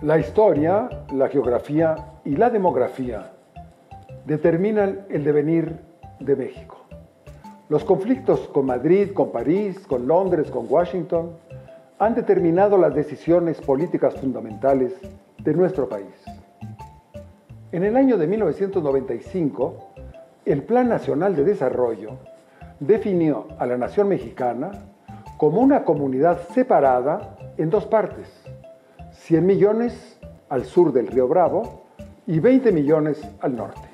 La historia, la geografía y la demografía determinan el devenir de México. Los conflictos con Madrid, con París, con Londres, con Washington han determinado las decisiones políticas fundamentales de nuestro país. En el año de 1995, el Plan Nacional de Desarrollo definió a la nación mexicana como una comunidad separada en dos partes: 100 millones al sur del Río Bravo y 20 millones al norte.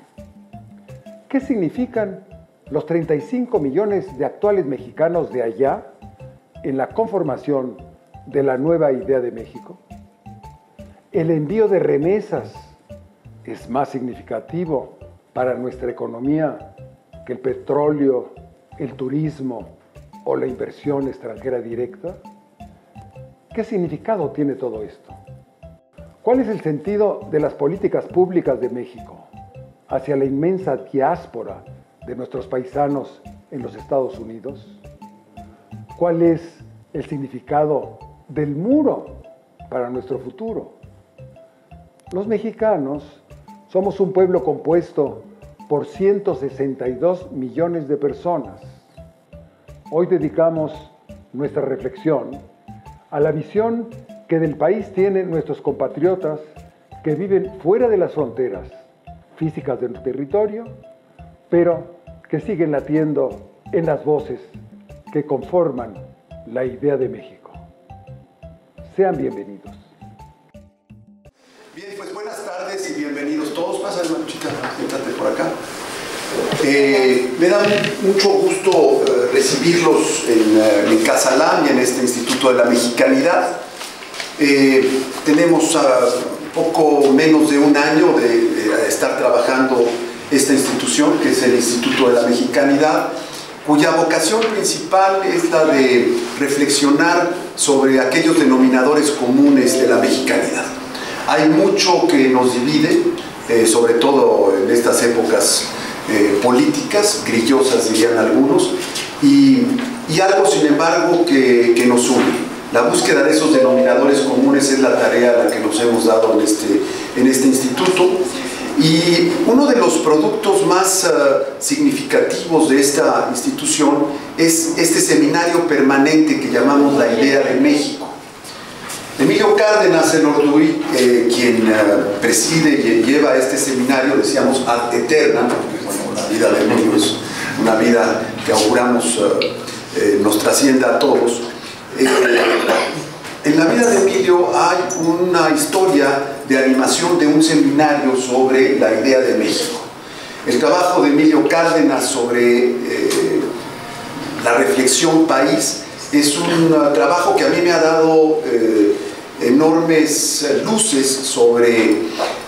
¿Qué significan los 35 millones de actuales mexicanos de allá en la conformación de la nueva idea de México? El envío de remesas es más significativo para nuestra economía que el petróleo, el turismo o la inversión extranjera directa. ¿Qué significado tiene todo esto? ¿Cuál es el sentido de las políticas públicas de México hacia la inmensa diáspora de nuestros paisanos en los Estados Unidos? ¿Cuál es el significado del muro para nuestro futuro? Los mexicanos somos un pueblo compuesto por 162 millones de personas. Hoy dedicamos nuestra reflexión a la visión que del país tienen nuestros compatriotas que viven fuera de las fronteras físicas del territorio, pero que siguen latiendo en las voces que conforman la idea de México. Sean bienvenidos. Bien, pues buenas tardes y bienvenidos todos. Pásale, Manuchita, siéntate por acá. Me da mucho gusto recibirlos en Casalam y en este Instituto de la Mexicanidad. Tenemos poco menos de un año de estar trabajando esta institución, que es el Instituto de la Mexicanidad, cuya vocación principal es la de reflexionar sobre aquellos denominadores comunes de la mexicanidad. Hay mucho que nos divide, sobre todo en estas épocas políticas, grillosas dirían algunos, y algo sin embargo que nos une. La búsqueda de esos denominadores comunes es la tarea a la que nos hemos dado en este instituto. Y uno de los productos más significativos de esta institución es este seminario permanente que llamamos La Idea de México. Emilio Cárdenas Elorduy, quien preside y lleva este seminario, decíamos ad eterna, porque bueno, la vida de Emilio es una vida que auguramos nos trascienda a todos. En la vida de Emilio hay una historia de animación de un seminario sobre la idea de México. El trabajo de Emilio Cárdenas sobre la reflexión país es un trabajo que a mí me ha dado enormes luces sobre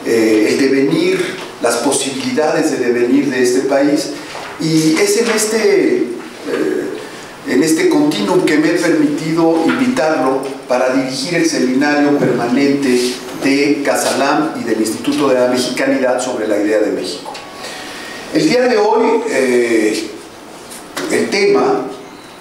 el devenir, las posibilidades de devenir de este país, y es en este continuum que me he permitido invitarlo para dirigir el seminario permanente de Casalam y del Instituto de la Mexicanidad sobre la idea de México. El día de hoy, el tema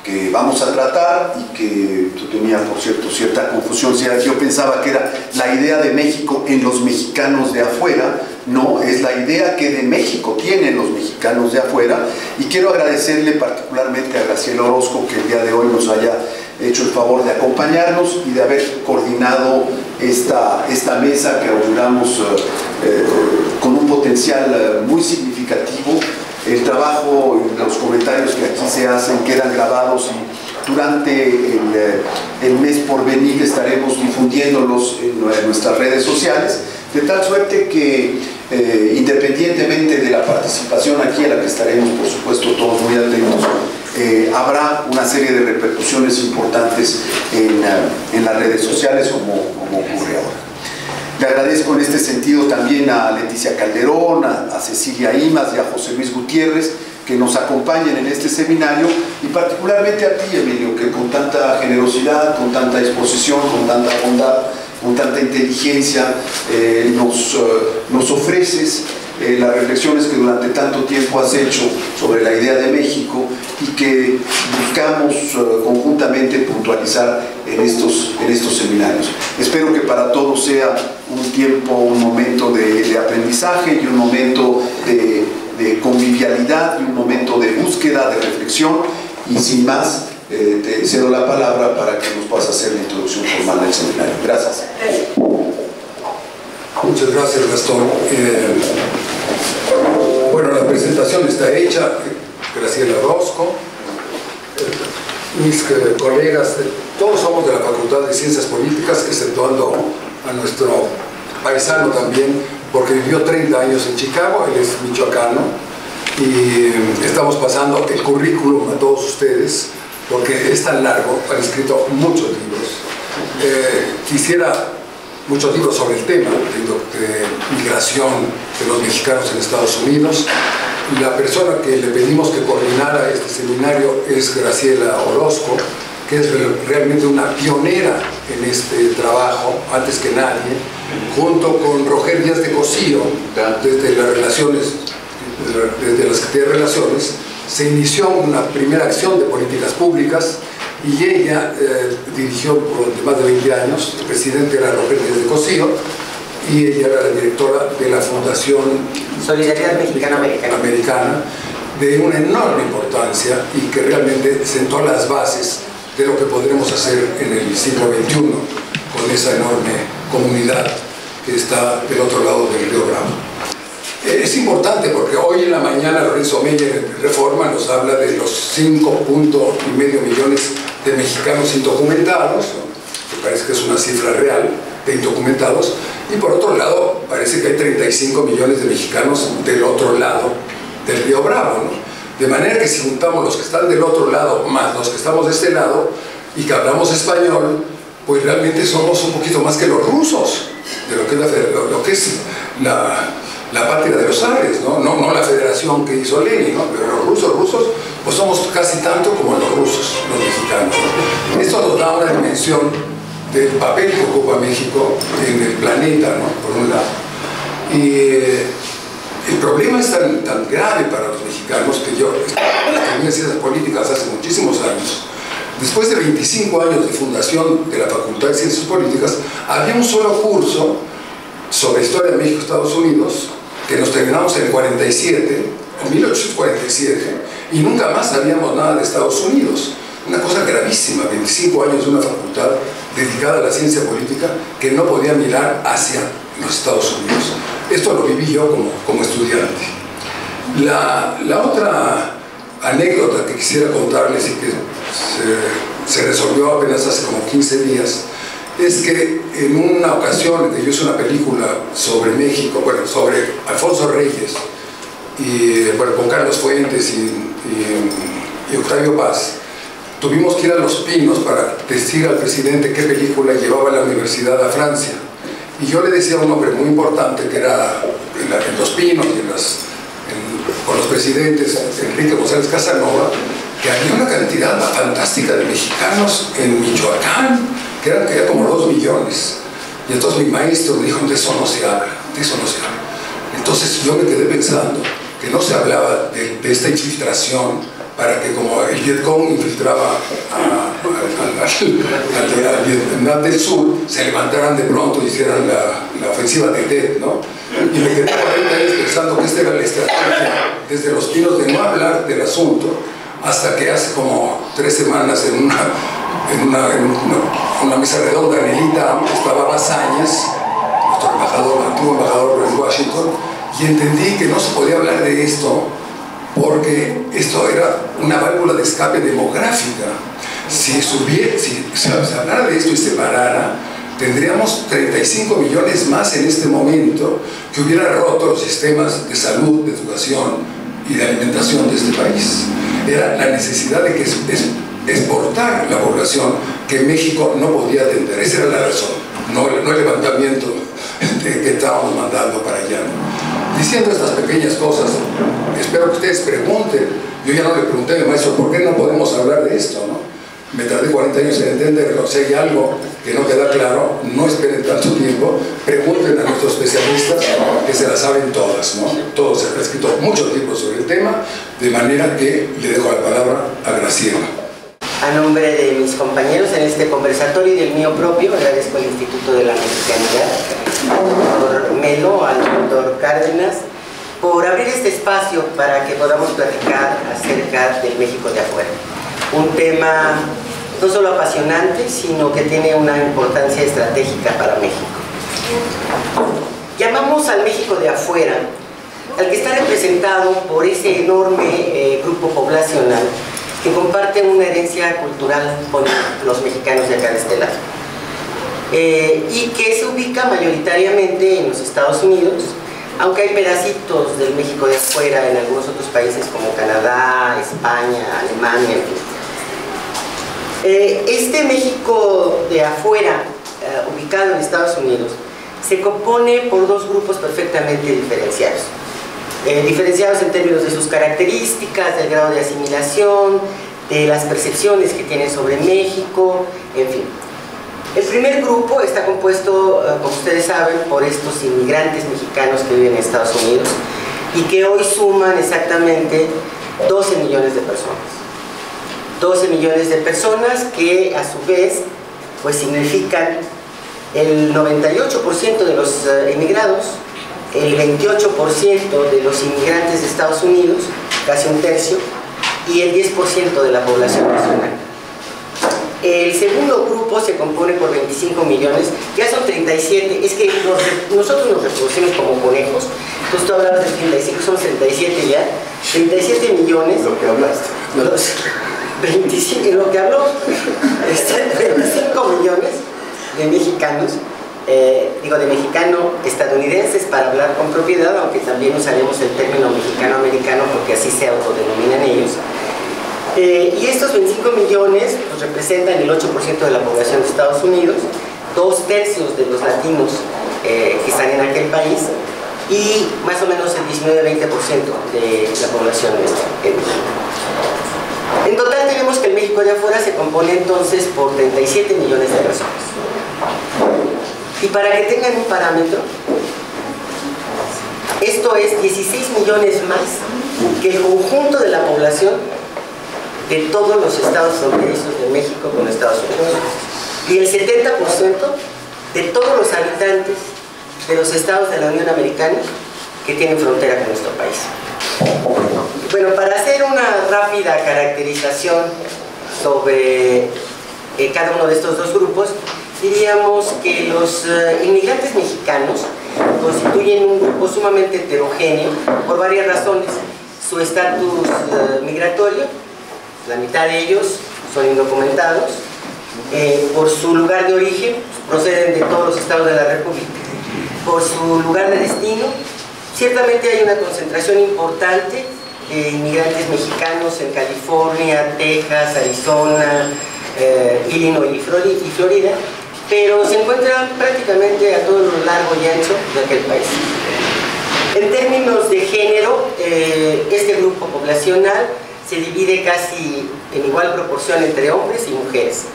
que vamos a tratar, y que yo tenía, por cierto, cierta confusión, yo pensaba que era la idea de México en los mexicanos de afuera. No, es la idea que de México tienen los mexicanos de afuera, y quiero agradecerle particularmente a Graciela Orozco que el día de hoy nos haya hecho el favor de acompañarnos y de haber coordinado esta mesa que auguramos con un potencial muy significativo. El trabajo y los comentarios que aquí se hacen quedan grabados, y durante el mes por venir estaremos difundiéndolos en nuestras redes sociales, de tal suerte que independientemente de la participación aquí, a la que estaremos por supuesto todos muy atentos, habrá una serie de repercusiones importantes en las redes sociales como ocurre ahora. Le agradezco en este sentido también a Leticia Calderón, a Cecilia Imas y a José Luis Gutiérrez, que nos acompañen en este seminario, y particularmente a ti, Emilio, que con tanta generosidad, con tanta disposición, con tanta bondad, con tanta inteligencia nos ofreces las reflexiones que durante tanto tiempo has hecho sobre la idea de México y que buscamos conjuntamente puntualizar en estos seminarios. Espero que para todos sea un tiempo, un momento de aprendizaje y un momento de convivialidad y un momento de búsqueda, de reflexión, y sin más te cedo la palabra para que nos puedas hacer la introducción formal del seminario. Gracias. Muchas gracias, Gastón. Bueno, la presentación está hecha. Graciela Orozco, mis colegas, todos somos de la Facultad de Ciencias Políticas, exceptuando a nuestro paisano también, porque vivió 30 años en Chicago, él es michoacano, y estamos pasando el currículum a todos ustedes, porque es tan largo, han escrito muchos libros. Quisiera muchos libros sobre el tema de migración de los mexicanos en Estados Unidos. La persona que le pedimos que coordinara este seminario es Graciela Orozco, que es realmente una pionera en este trabajo, antes que nadie, junto con Roger Díaz de Cosío, desde la Secretaría de Relaciones, se inició una primera acción de políticas públicas y ella dirigió durante más de 20 años, el presidente era Roger Díaz de Cosío, y ella era la directora de la Fundación Solidaridad Mexicana-Americana, de una enorme importancia y que realmente sentó las bases de lo que podremos hacer en el siglo XXI con esa enorme comunidad que está del otro lado del Río Bravo. Es importante porque hoy en la mañana Lorenzo Meyer en Reforma nos habla de los 5.5 millones de mexicanos indocumentados, que parece que es una cifra real de indocumentados, y por otro lado parece que hay 35 millones de mexicanos del otro lado del Río Bravo, ¿no? De manera que si juntamos los que están del otro lado más los que estamos de este lado y que hablamos español, pues realmente somos un poquito más que los rusos, de lo que es la patria de los Ares, ¿no? No la federación que hizo Lenin, ¿no? Pero los rusos, pues somos casi tanto como los rusos, los mexicanos, ¿no? Esto nos da una dimensión del papel que ocupa México en el planeta, ¿no? Por un lado. Y el problema es tan grave para los mexicanos que yo estudié ciencias políticas hace muchísimos años. Después de 25 años de fundación de la Facultad de Ciencias Políticas, había un solo curso sobre historia de México y Estados Unidos que nos terminamos en el 47, en 1847, y nunca más sabíamos nada de Estados Unidos. Una cosa gravísima, 25 años de una facultad dedicada a la ciencia política que no podía mirar hacia los Estados Unidos. Esto lo viví yo como estudiante. La otra anécdota que quisiera contarles y que se resolvió apenas hace como 15 días es que en una ocasión que yo hice una película sobre México, bueno, sobre Alfonso Reyes, y bueno, con Carlos Fuentes y Octavio Paz, tuvimos que ir a Los Pinos para decir al presidente qué película llevaba a la universidad a Francia. Y yo le decía a un hombre muy importante que era en Los Pinos y con los presidentes, Enrique González Casanova, que había una cantidad fantástica de mexicanos en Michoacán, que eran como 2 millones. Y entonces mi maestro me dijo, de eso no se habla, de eso no se habla. Entonces yo me quedé pensando que no se hablaba de esta infiltración para que, como el Vietcong infiltraba al Vietnam del Sur, se levantaran de pronto y hicieran la ofensiva de Tet, ¿no? Y me quedé 40 años pensando que esta era la estrategia desde Los Pinos de no hablar del asunto, hasta que hace como 3 semanas en una mesa redonda en el ITAM estaba Bazañas, nuestro antiguo embajador en Washington, y entendí que no se podía hablar de esto porque esto era una válvula de escape demográfica. Si se hablara de esto y se parara, tendríamos 35 millones más en este momento que hubiera roto los sistemas de salud, de educación y de alimentación de este país. Era la necesidad de que exportar la población que México no podía atender. Esa era la razón, no el levantamiento que estábamos mandando para allá. Diciendo estas pequeñas cosas, espero que ustedes pregunten. Yo ya no le pregunté a mi maestro por qué no podemos hablar de esto, ¿no? Me tardé 40 años en entenderlo. Si hay algo que no queda claro, no esperen tanto tiempo, pregunten a nuestros especialistas que se las saben todas, ¿no? Todos han escrito muchos libros sobre el tema, de manera que le dejo la palabra a Graciela. A nombre de mis compañeros en este conversatorio y del mío propio, agradezco al Instituto de la Mexicanidad, al doctor Melo, al doctor Cárdenas, por abrir este espacio para que podamos platicar acerca del México de afuera. Un tema no solo apasionante, sino que tiene una importancia estratégica para México. Llamamos al México de afuera, al que está representado por ese enorme grupo poblacional que comparte una herencia cultural con los mexicanos de acá de este lado, y que se ubica mayoritariamente en los Estados Unidos, aunque hay pedacitos del México de afuera en algunos otros países como Canadá, España, Alemania, en fin. Este México de afuera, ubicado en Estados Unidos, se compone por dos grupos perfectamente diferenciados. Diferenciados en términos de sus características, del grado de asimilación, de las percepciones que tienen sobre México, en fin. El primer grupo está compuesto, como ustedes saben, por estos inmigrantes mexicanos que viven en Estados Unidos y que hoy suman exactamente 12 millones de personas. 12 millones de personas que a su vez pues significan el 98% de los inmigrados, el 28% de los inmigrantes de Estados Unidos, casi un tercio, y el 10% de la población nacional. El segundo grupo se compone por 25 millones, ya son 37, es que nosotros nos reproducimos como conejos, entonces tú hablabas de 35, son 37 ya, 37 millones. Lo que hablaste. Los 25, en lo que habló, 25 millones de mexicanos, de mexicano-estadounidenses para hablar con propiedad, aunque también usaremos el término mexicano-americano porque así se autodenominan ellos. Y estos 25 millones pues, representan el 8% de la población de Estados Unidos, 2/3 de los latinos que están en aquel país y más o menos el 19-20% de la población en México. En total tenemos que el México de afuera se compone entonces por 37 millones de personas. Y para que tengan un parámetro, esto es 16 millones más que el conjunto de la población de todos los estados fronterizos de México con Estados Unidos y el 70% de todos los habitantes de los estados de la Unión Americana que tienen frontera con nuestro país. Bueno, para hacer una rápida caracterización sobre cada uno de estos dos grupos, diríamos que los inmigrantes mexicanos constituyen un grupo sumamente heterogéneo por varias razones. Su estatus migratorio, la mitad de ellos son indocumentados, por su lugar de origen, proceden de todos los estados de la República, por su lugar de destino, ciertamente hay una concentración importante de inmigrantes mexicanos en California, Texas, Arizona, Illinois y Florida, pero se encuentran prácticamente a todo lo largo y ancho de aquel país. En términos de género, este grupo poblacional se divide casi en igual proporción entre hombres y mujeres.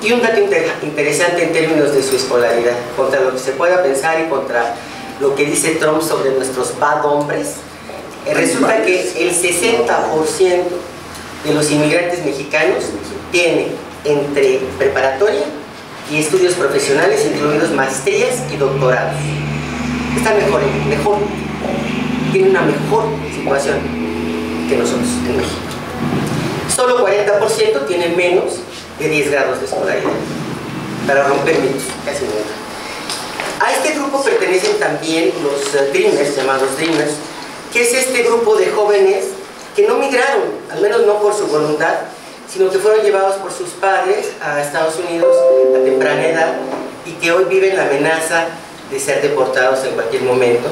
Y un dato interesante en términos de su escolaridad, contra lo que se pueda pensar y contra lo que dice Trump sobre nuestros bad hombres, resulta que el 60% de los inmigrantes mexicanos tiene entre preparatoria y estudios profesionales, incluidos maestrías y doctorados. Está mejor, tiene una mejor situación que nosotros en México. Solo 40% tiene menos de 10 grados de escolaridad, para romper mitos, casi nunca. A este grupo pertenecen también los Dreamers, llamados Dreamers, que es este grupo de jóvenes que no migraron, al menos no por su voluntad, sino que fueron llevados por sus padres a Estados Unidos a temprana edad y que hoy viven la amenaza de ser deportados en cualquier momento,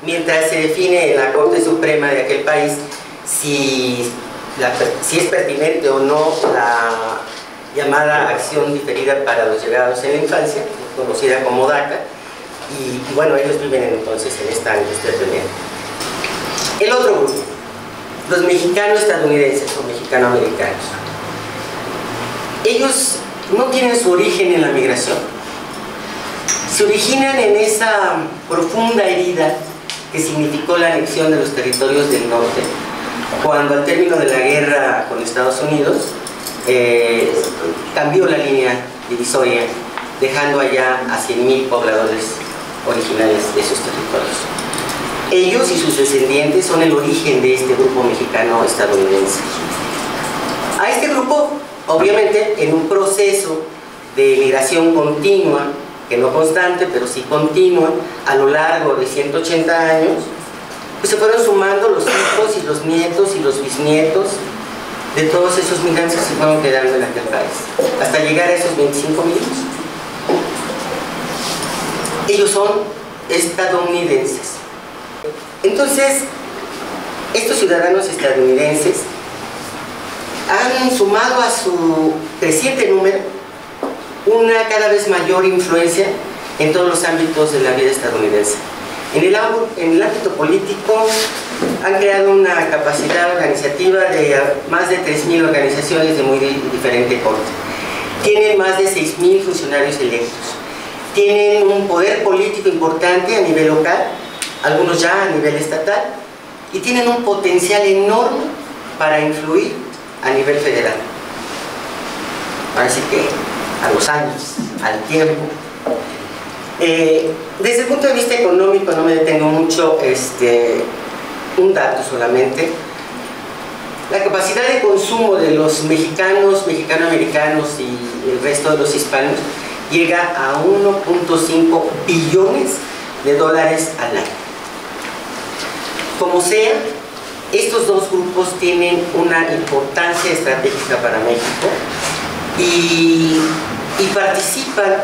mientras se define en la Corte Suprema de aquel país si es pertinente o no la llamada acción diferida para los llegados en la infancia, conocida como DACA, y bueno, ellos viven entonces en esta industria tremenda. El otro grupo, los mexicano-estadounidenses o mexicano-americanos. Ellos no tienen su origen en la migración. Se originan en esa profunda herida que significó la anexión de los territorios del norte, cuando al término de la guerra con Estados Unidos cambió la línea divisoria, dejando allá a 100,000 pobladores originales de esos territorios. Ellos y sus descendientes son el origen de este grupo mexicano-estadounidense. A este grupo, obviamente, en un proceso de migración continua, que no constante, pero sí continua, a lo largo de 180 años, pues se fueron sumando los hijos y los nietos y los bisnietos de todos esos migrantes que se fueron quedando en aquel país, hasta llegar a esos 25 millones. Ellos son estadounidenses. Entonces, estos ciudadanos estadounidenses han sumado a su creciente número una cada vez mayor influencia en todos los ámbitos de la vida estadounidense. En el ámbito político han creado una capacidad organizativa de más de 3,000 organizaciones de muy diferente corte. Tienen más de 6,000 funcionarios electos. Tienen un poder político importante a nivel local, algunos ya a nivel estatal, y tienen un potencial enorme para influir a nivel federal. Así que a los años, al tiempo. Desde el punto de vista económico no me detengo mucho, un dato solamente. La capacidad de consumo de los mexicanos, mexicanoamericanos y el resto de los hispanos llega a 1.5 billones de dólares al año. Como sea, estos dos grupos tienen una importancia estratégica para México y participan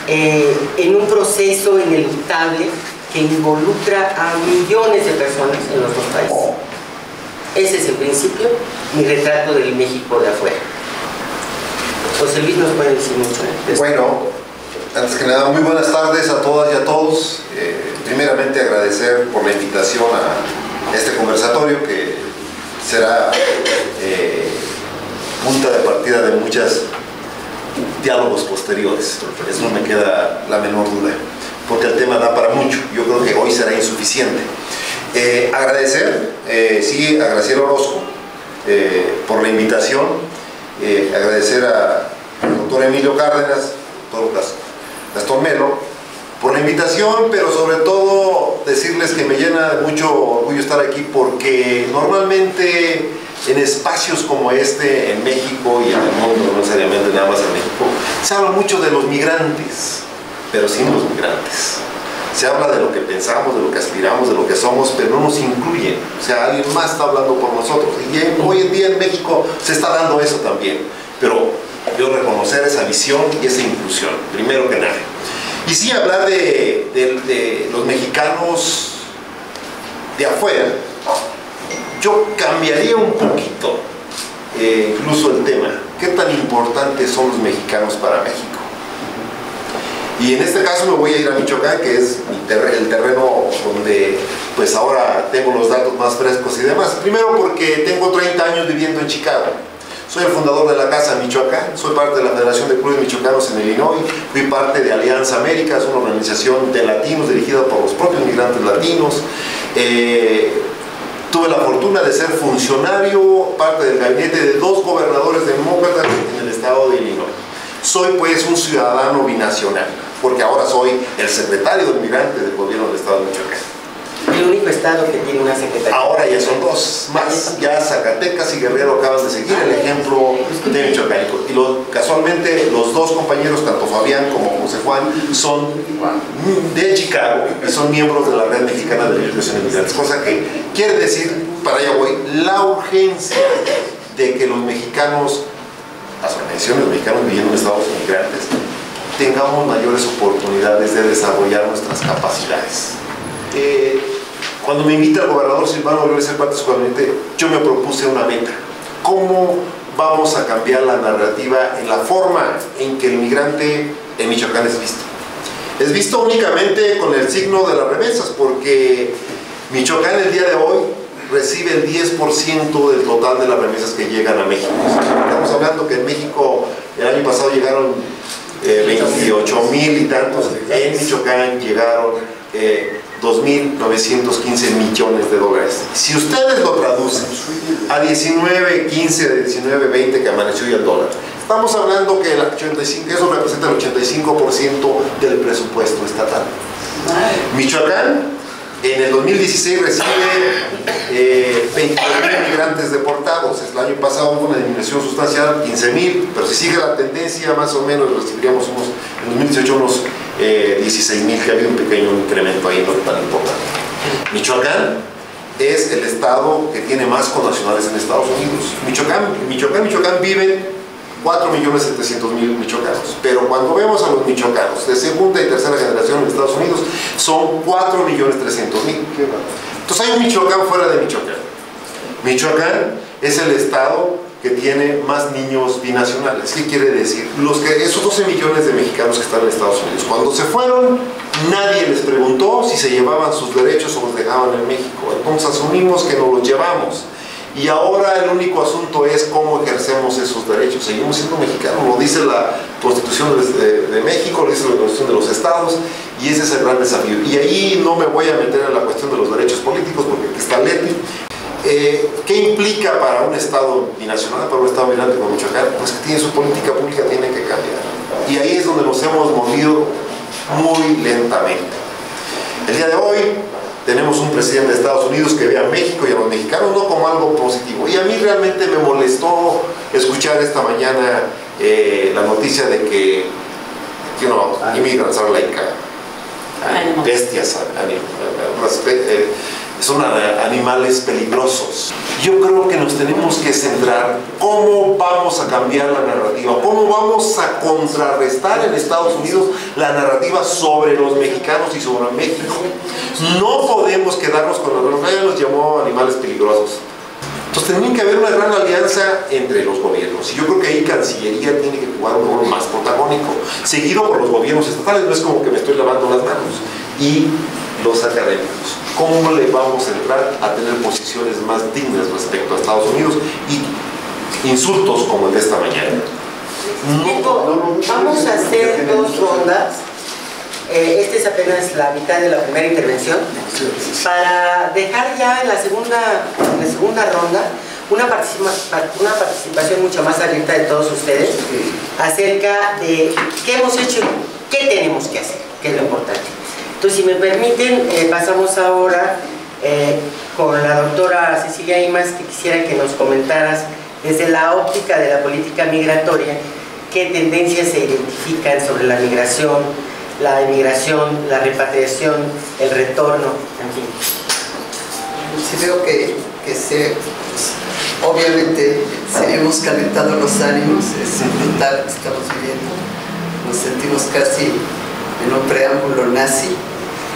en un proceso ineluctable que involucra a millones de personas en los dos países. Ese es en principio mi retrato del México de afuera. José Luis nos puede decir mucho. Bueno, antes que nada, muy buenas tardes a todas y a todos. Primeramente agradecer por la invitación a este conversatorio que será punta de partida de muchos diálogos posteriores. Eso no me queda la menor duda, porque el tema da para mucho. Yo creo que hoy será insuficiente. Agradecer, sí, a Graciela Orozco por la invitación, agradecer al doctor Emilio Cárdenas, doctor Gastón Melo, por la invitación, pero sobre todo decirles que me llena de mucho orgullo estar aquí, porque normalmente en espacios como este, en México y en el mundo, no necesariamente nada más en México, se habla mucho de los migrantes, pero sin los migrantes. Se habla de lo que pensamos, de lo que aspiramos, de lo que somos, pero no nos incluyen. O sea, alguien más está hablando por nosotros. Y hoy en día en México se está dando eso también. Pero yo reconocer esa visión y esa inclusión, primero que nada. Y sí, hablar de los mexicanos de afuera, yo cambiaría un poquito incluso el tema. ¿Qué tan importantes son los mexicanos para México? Y en este caso me voy a ir a Michoacán, que es el terreno donde pues ahora tengo los datos más frescos y demás. Primero porque tengo 30 años viviendo en Chicago. Soy el fundador de la Casa Michoacán, soy parte de la Federación de Clubes Michoacanos en Illinois, fui parte de Alianza América, es una organización de latinos dirigida por los propios migrantes latinos. Tuve la fortuna de ser funcionario, parte del gabinete de 2 gobernadores demócratas en el estado de Illinois. Soy pues un ciudadano binacional, porque ahora soy el secretario del migrante del gobierno del estado de Michoacán. El único estado que tiene una secretaría. Ahora ya son 2 más, ya Zacatecas y Guerrero acaban de seguir el ejemplo de Michoacán. Y casualmente los 2 compañeros, tanto Fabián como José Juan, son de Chicago y son miembros de la Red Mexicana de Migración y Migrantes, cosa que quiere decir, para allá voy, la urgencia de que los mexicanos, las organizaciones mexicanas viviendo en estados migrantes, tengamos mayores oportunidades de desarrollar nuestras capacidades. Cuando me invita el gobernador Silvano Aureoles a ser parte de su gabinete, yo me propuse una meta. ¿Cómo vamos a cambiar la narrativa en la forma en que el migrante en Michoacán es visto? Es visto únicamente con el signo de las remesas, porque Michoacán el día de hoy recibe el 10% del total de las remesas que llegan a México. Estamos hablando que en México el año pasado llegaron 28,000 y tantos, en Michoacán llegaron 2.915 millones de dólares. Si ustedes lo traducen a 19.15, de 19.20 que amaneció ya el dólar, estamos hablando que eso representa el 85% del presupuesto estatal. Michoacán en el 2016 recibe 22.000 migrantes deportados. El año pasado hubo una disminución sustancial, 15.000, pero si sigue la tendencia, más o menos recibiríamos en 2018 unos 16.000, que ha habido un pequeño incremento ahí, no tan importante. Michoacán es el estado que tiene más connacionales en Estados Unidos. Michoacán viven 4.700.000 michoacanos, pero cuando vemos a los michoacanos de segunda y tercera generación en Estados Unidos, son 4.300.000. Entonces hay un Michoacán fuera de Michoacán. Michoacán es el estado que tiene más niños binacionales. ¿Qué quiere decir? Esos 12 millones de mexicanos que están en Estados Unidos, cuando se fueron, nadie les preguntó si se llevaban sus derechos o los dejaban en México. Entonces asumimos que nos los llevamos. Y ahora el único asunto es cómo ejercemos esos derechos. Seguimos siendo mexicanos, lo dice la Constitución de México, lo dice la Constitución de los Estados, y ese es el gran desafío. Y ahí no me voy a meter en la cuestión de los derechos políticos, porque aquí está Leti. ¿Qué implica para un Estado binacional, para un Estado migrante como Michoacán? Pues que tiene su política pública, tiene que cambiar. Y ahí es donde nos hemos movido muy lentamente. El día de hoy tenemos un presidente de Estados Unidos que ve a México y a los mexicanos no como algo positivo. Y a mí realmente me molestó escuchar esta mañana la noticia de que immigrants are like bestias, son animales peligrosos. Yo creo que nos tenemos que centrar cómo vamos a cambiar la narrativa, cómo vamos a contrarrestar en Estados Unidos la narrativa sobre los mexicanos y sobre México. No podemos quedarnos con los que nos llamó animales peligrosos. Entonces tiene que haber una gran alianza entre los gobiernos, y yo creo que ahí Cancillería tiene que jugar un rol más protagónico, seguido por los gobiernos estatales. No es como que me estoy lavando las manos. Y los académicos, ¿cómo le vamos a entrar a tener posiciones más dignas respecto a Estados Unidos y insultos como el de esta mañana? Vamos a hacer dos rondas. Esta es apenas la mitad de la primera intervención, para dejar ya en la segunda ronda una participación mucho más abierta de todos ustedes acerca de qué hemos hecho y qué tenemos que hacer, que es lo importante. Entonces, si me permiten, pasamos ahora con la doctora Cecilia Imaz, que quisiera que nos comentaras desde la óptica de la política migratoria qué tendencias se identifican sobre la migración, la emigración, la repatriación, el retorno, en fin. Sí, veo que obviamente se hemos calentado los ánimos, es brutal lo que estamos viviendo, nos sentimos casi en un preámbulo nazi,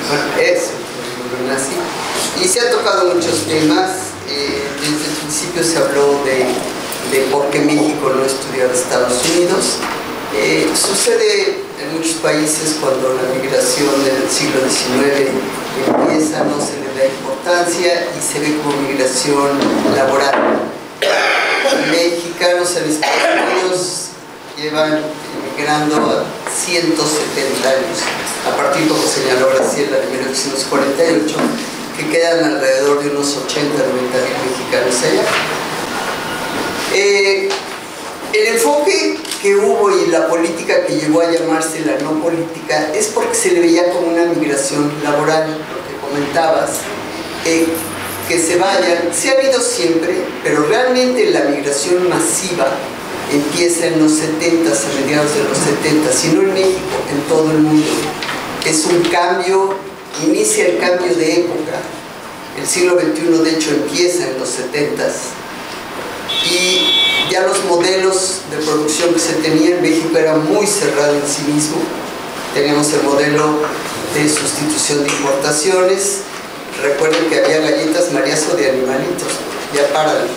bueno, es un preámbulo nazi, y se han tocado muchos temas. Desde el principio se habló de por qué México no estudió a Estados Unidos. Sucede en muchos países cuando la migración del siglo XIX empieza, no se le da importancia y se ve como migración laboral. Mexicanos en Estados Unidos llevan emigrando 170 años, a partir, como señaló Graciela, de 1848, que quedan alrededor de unos 80-90 mil mexicanos allá. El enfoque que hubo y la política que llegó a llamarse la no política es porque se le veía como una migración laboral, lo que comentabas, que se vayan, se ha habido siempre, pero realmente la migración masiva empieza en los 70s, a mediados de los 70s, si no en México, en todo el mundo. Es un cambio, inicia el cambio de época. El siglo XXI, de hecho, empieza en los 70s. Y ya los modelos de producción que se tenía en México eran muy cerrados en sí mismo. Teníamos el modelo de sustitución de importaciones. Recuerden que había galletas Mariazo de animalitos, ya paran.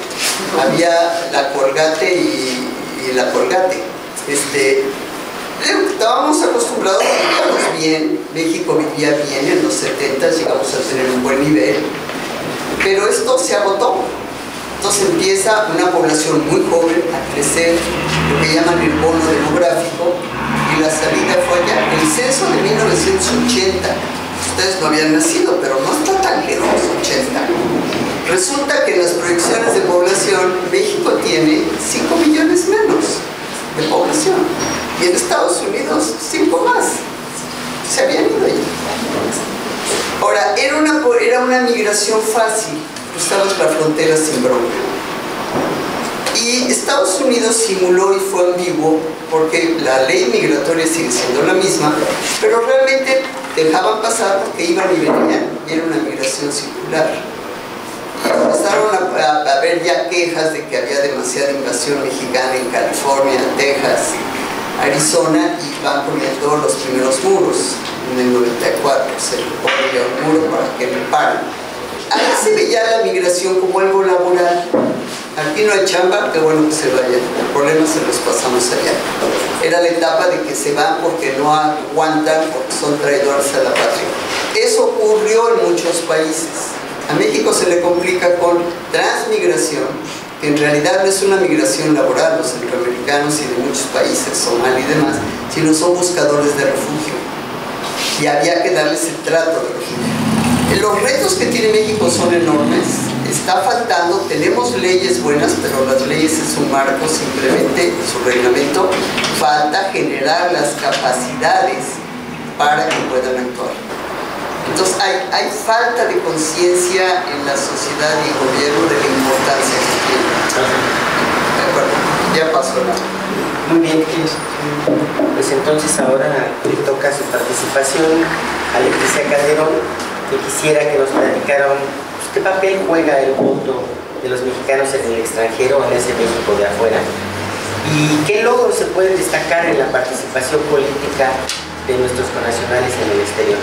Había la Colgate y la Colgate. Estábamos acostumbrados, vivíamos bien, México vivía bien en los 70, llegamos a tener un buen nivel. Pero esto se agotó. Entonces empieza una población muy joven a crecer, lo que llaman el bono demográfico, y la salida fue allá. El censo de 1980, ustedes no habían nacido, pero no está tan lejos, 80. Resulta que en las proyecciones de población, México tiene 5 millones menos de población. Y en Estados Unidos, 5 más. Se habían ido allá. Ahora, era una migración fácil. Cruzabas la frontera sin bronca. Y Estados Unidos simuló y fue ambiguo porque la ley migratoria sigue siendo la misma, pero realmente dejaban pasar porque iban y venían, y era una migración circular. Empezaron a haber ya quejas de que había demasiada invasión mexicana en California, Texas, Arizona, y van poniendo los primeros muros. En el 94 se pone un muro para que me paren. Ahí se veía la migración como algo laboral. Aquí no hay chamba, qué bueno que se vayan. El problema se los pasamos allá. Era la etapa de que se van porque no aguantan, porque son traidores a la patria. Eso ocurrió en muchos países. A México se le complica con transmigración, que en realidad no es una migración laboral, los centroamericanos y de muchos países, Somalia y demás, sino son buscadores de refugio. Y había que darles el trato de refugio. Los retos que tiene México son enormes. Está faltando, tenemos leyes buenas, pero las leyes es un marco, simplemente su reglamento. Falta generar las capacidades para que puedan actuar. Entonces hay falta de conciencia en la sociedad y el gobierno de la importancia que tiene. De acuerdo, ya pasó la... Muy bien, pues entonces ahora le toca su participación a Leticia Calderón, que quisiera que nos platicara pues, qué papel juega el voto de los mexicanos en el extranjero, en ese México de afuera, y qué logros se pueden destacar en la participación política de nuestros connacionales en el exterior.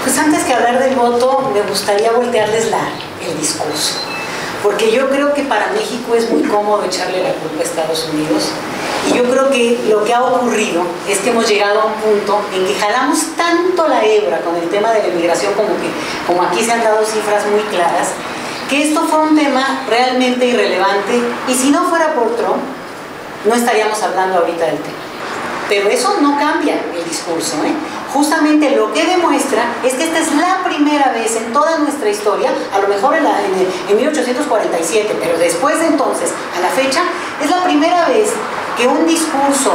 Pues antes que hablar del voto, me gustaría voltearles el discurso, porque yo creo que para México es muy cómodo echarle la culpa a Estados Unidos, y yo creo que lo que ha ocurrido es que hemos llegado a un punto en que jalamos tanto la hebra con el tema de la inmigración, como aquí se han dado cifras muy claras, que esto fue un tema realmente irrelevante, y si no fuera por Trump, no estaríamos hablando ahorita del tema. Pero eso no cambia el discurso, ¿eh? Justamente lo que demuestra es que esta es la primera vez en toda nuestra historia, a lo mejor en 1847, pero después de entonces, a la fecha, es la primera vez que un discurso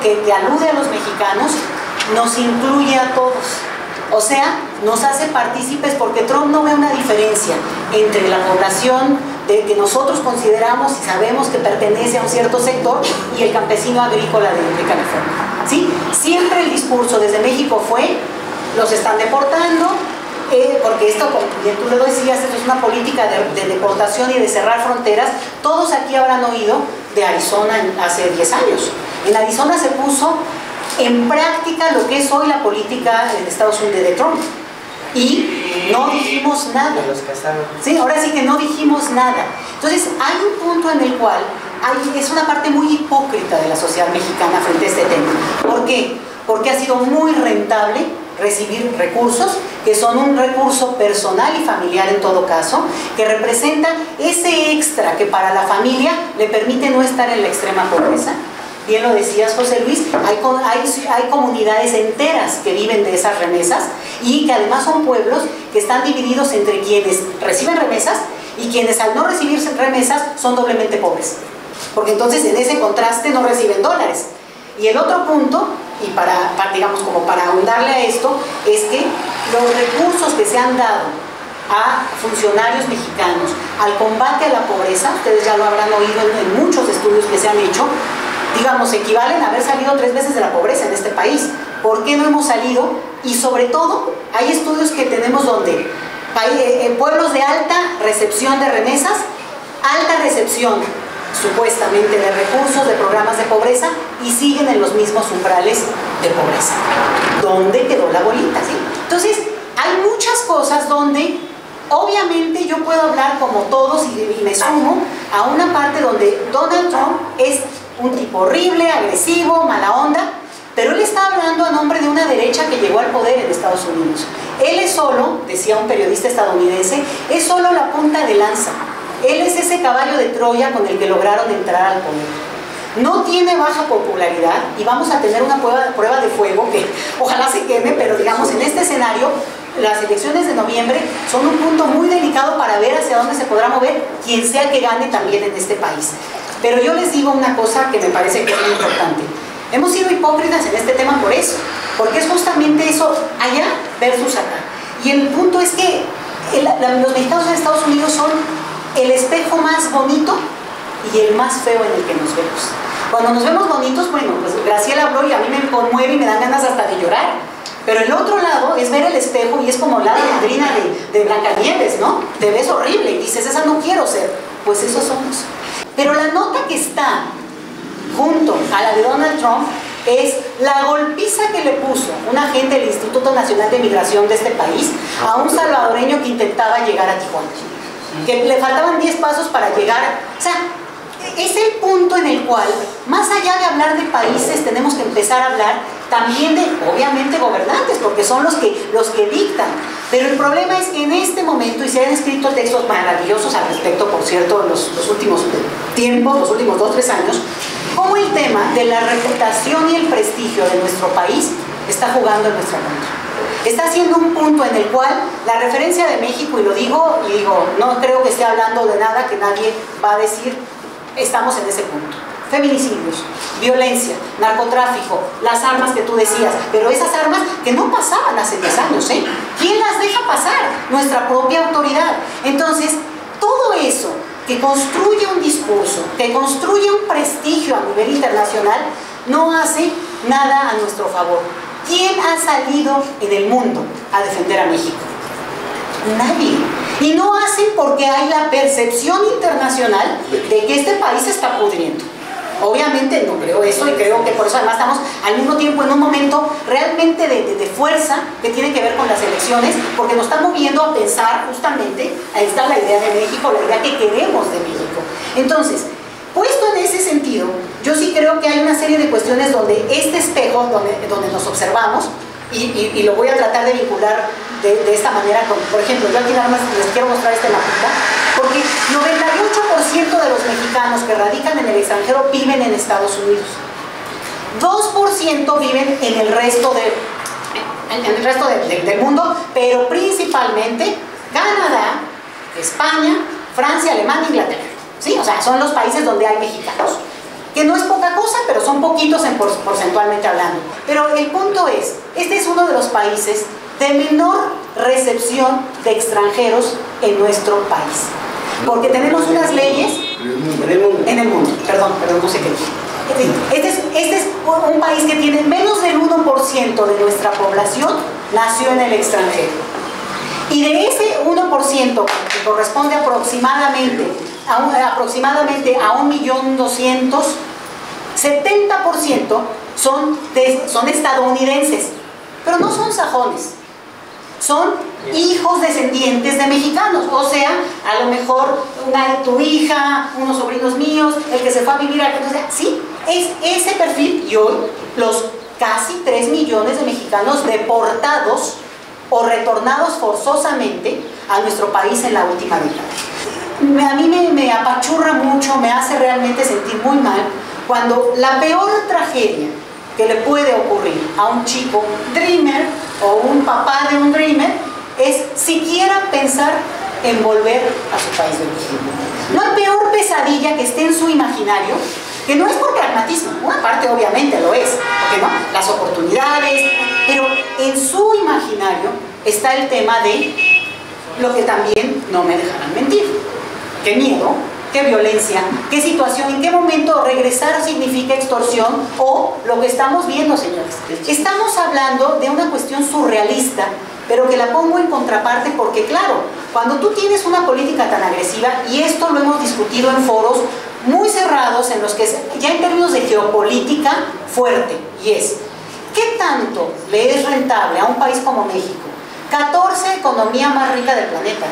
que alude a los mexicanos nos incluye a todos. O sea, nos hace partícipes, porque Trump no ve una diferencia entre la población que nosotros consideramos y sabemos que pertenece a un cierto sector y el campesino agrícola de California, ¿sí? Siempre el discurso desde México fue: los están deportando, porque esto, como bien tú lo decías, esto es una política de deportación y de cerrar fronteras. Todos aquí habrán oído de Arizona hace 10 años. En Arizona se puso en práctica lo que es hoy la política de Estados Unidos de Trump. Y no dijimos nada. Sí, ahora sí que no dijimos nada. Entonces hay un punto en el cual es una parte muy hipócrita de la sociedad mexicana frente a este tema. ¿Por qué? Porque ha sido muy rentable recibir recursos que son un recurso personal y familiar en todo caso, que representa ese extra que para la familia le permite no estar en la extrema pobreza. Bien lo decías, José Luis, hay comunidades enteras que viven de esas remesas, y que además son pueblos que están divididos entre quienes reciben remesas y quienes, al no recibir remesas, son doblemente pobres, porque entonces en ese contraste no reciben dólares. Y el otro punto, y digamos como para ahondarle a esto, es que los recursos que se han dado a funcionarios mexicanos al combate a la pobreza, ustedes ya lo habrán oído en muchos estudios que se han hecho, digamos, equivalen a haber salido 3 veces de la pobreza en este país. ¿Por qué no hemos salido? Y sobre todo, hay estudios que tenemos donde en pueblos de alta recepción de remesas, alta recepción supuestamente de recursos, de programas de pobreza, y siguen en los mismos umbrales de pobreza. ¿Dónde quedó la bolita? ¿Sí? Entonces, hay muchas cosas donde obviamente yo puedo hablar como todos y me sumo a una parte donde Donald Trump es un tipo horrible, agresivo, mala onda, pero él está hablando a nombre de una derecha que llegó al poder en Estados Unidos. Él es solo, decía un periodista estadounidense, es solo la punta de lanza. Él es ese caballo de Troya con el que lograron entrar al poder. No tiene baja popularidad y vamos a tener una prueba de fuego que ojalá se queme, pero digamos en este escenario las elecciones de noviembre son un punto muy delicado para ver hacia dónde se podrá mover quien sea que gane también en este país. Pero yo les digo una cosa que me parece que es muy importante. Hemos sido hipócritas en este tema por eso, porque es justamente eso allá versus acá. Y el punto es que los mexicanos en Estados Unidos son el espejo más bonito y el más feo en el que nos vemos. Cuando nos vemos bonitos, bueno, pues Graciela habló y a mí me conmueve y me dan ganas hasta de llorar. Pero el otro lado es ver el espejo y es como la madrina de Blancanieves, ¿no? Te ves horrible y dices, esa no quiero ser. Pues eso somos. Pero la nota que está junto a la de Donald Trump es la golpiza que le puso un agente del Instituto Nacional de Migración de este país a un salvadoreño que intentaba llegar a Tijuana. Que le faltaban 10 pasos para llegar. O sea, es el punto en el cual, más allá de hablar de países, tenemos que empezar a hablar también de, obviamente, gobernantes, porque son los que dictan. Pero el problema es que en este momento, y se han escrito textos maravillosos al respecto, por cierto, en los últimos tiempos, los últimos 2 o 3 años, cómo el tema de la reputación y el prestigio de nuestro país está jugando en nuestra contra. Está siendo un punto en el cual la referencia de México, y digo, no creo que esté hablando de nada que nadie va a decir, estamos en ese punto. Feminicidios, violencia, narcotráfico, las armas que tú decías, pero esas armas que no pasaban hace 10 años, ¿eh? ¿Quién las deja pasar? Nuestra propia autoridad. Entonces, todo eso que construye un discurso, que construye un prestigio a nivel internacional, no hace nada a nuestro favor. ¿Quién ha salido en el mundo a defender a México? Nadie. Y no hacen porque hay la percepción internacional de que este país se está pudriendo. Obviamente no creo eso y creo que por eso además estamos al mismo tiempo en un momento realmente de fuerza que tiene que ver con las elecciones, porque nos está moviendo a pensar justamente, ahí está la idea de México, la idea que queremos de México. Entonces, puesto en ese sentido, yo sí creo que hay una serie de cuestiones donde este espejo, donde nos observamos, y lo voy a tratar de vincular de esta manera, por ejemplo, yo aquí nada más les quiero mostrar esta mapita, porque 98% de los mexicanos que radican en el extranjero viven en Estados Unidos, 2% viven en el resto del mundo, pero principalmente Canadá, España, Francia, Alemania, Inglaterra, ¿sí? O sea, son los países donde hay mexicanos, que no es poca cosa, pero son poquitos porcentualmente hablando. Pero el punto es, este es uno de los países de menor recepción de extranjeros en nuestro país, porque tenemos unas leyes en el mundo, perdón, no sé qué dije. Este es un país que tiene menos del 1% de nuestra población nació en el extranjero, y de ese 1% que corresponde aproximadamente a 1.200.000, 70% son estadounidenses, pero no son sajones, son hijos descendientes de mexicanos. O sea, a lo mejor tu hija, unos sobrinos míos, el que se fue a vivir aquí, o sea, sí, es ese perfil. Y hoy los casi 3 millones de mexicanos deportados o retornados forzosamente a nuestro país en la última década. A mí me apachurra mucho, me hace realmente sentir muy mal cuando la peor tragedia que le puede ocurrir a un chico dreamer o un papá de un dreamer es siquiera pensar en volver a su país de origen. No hay peor pesadilla que esté en su imaginario, que no es por pragmatismo, una parte obviamente lo es, porque no, las oportunidades, pero en su imaginario está el tema de lo que también no me dejarán mentir: qué miedo, qué violencia, qué situación, en qué momento regresar significa extorsión, o lo que estamos viendo, señores. Estamos hablando de una cuestión surrealista, pero que la pongo en contraparte porque, claro, cuando tú tienes una política tan agresiva, y esto lo hemos discutido en foros muy cerrados, en los que ya en términos de geopolítica fuerte, y es, ¿qué tanto le es rentable a un país como México, 14 economía más rica del planeta,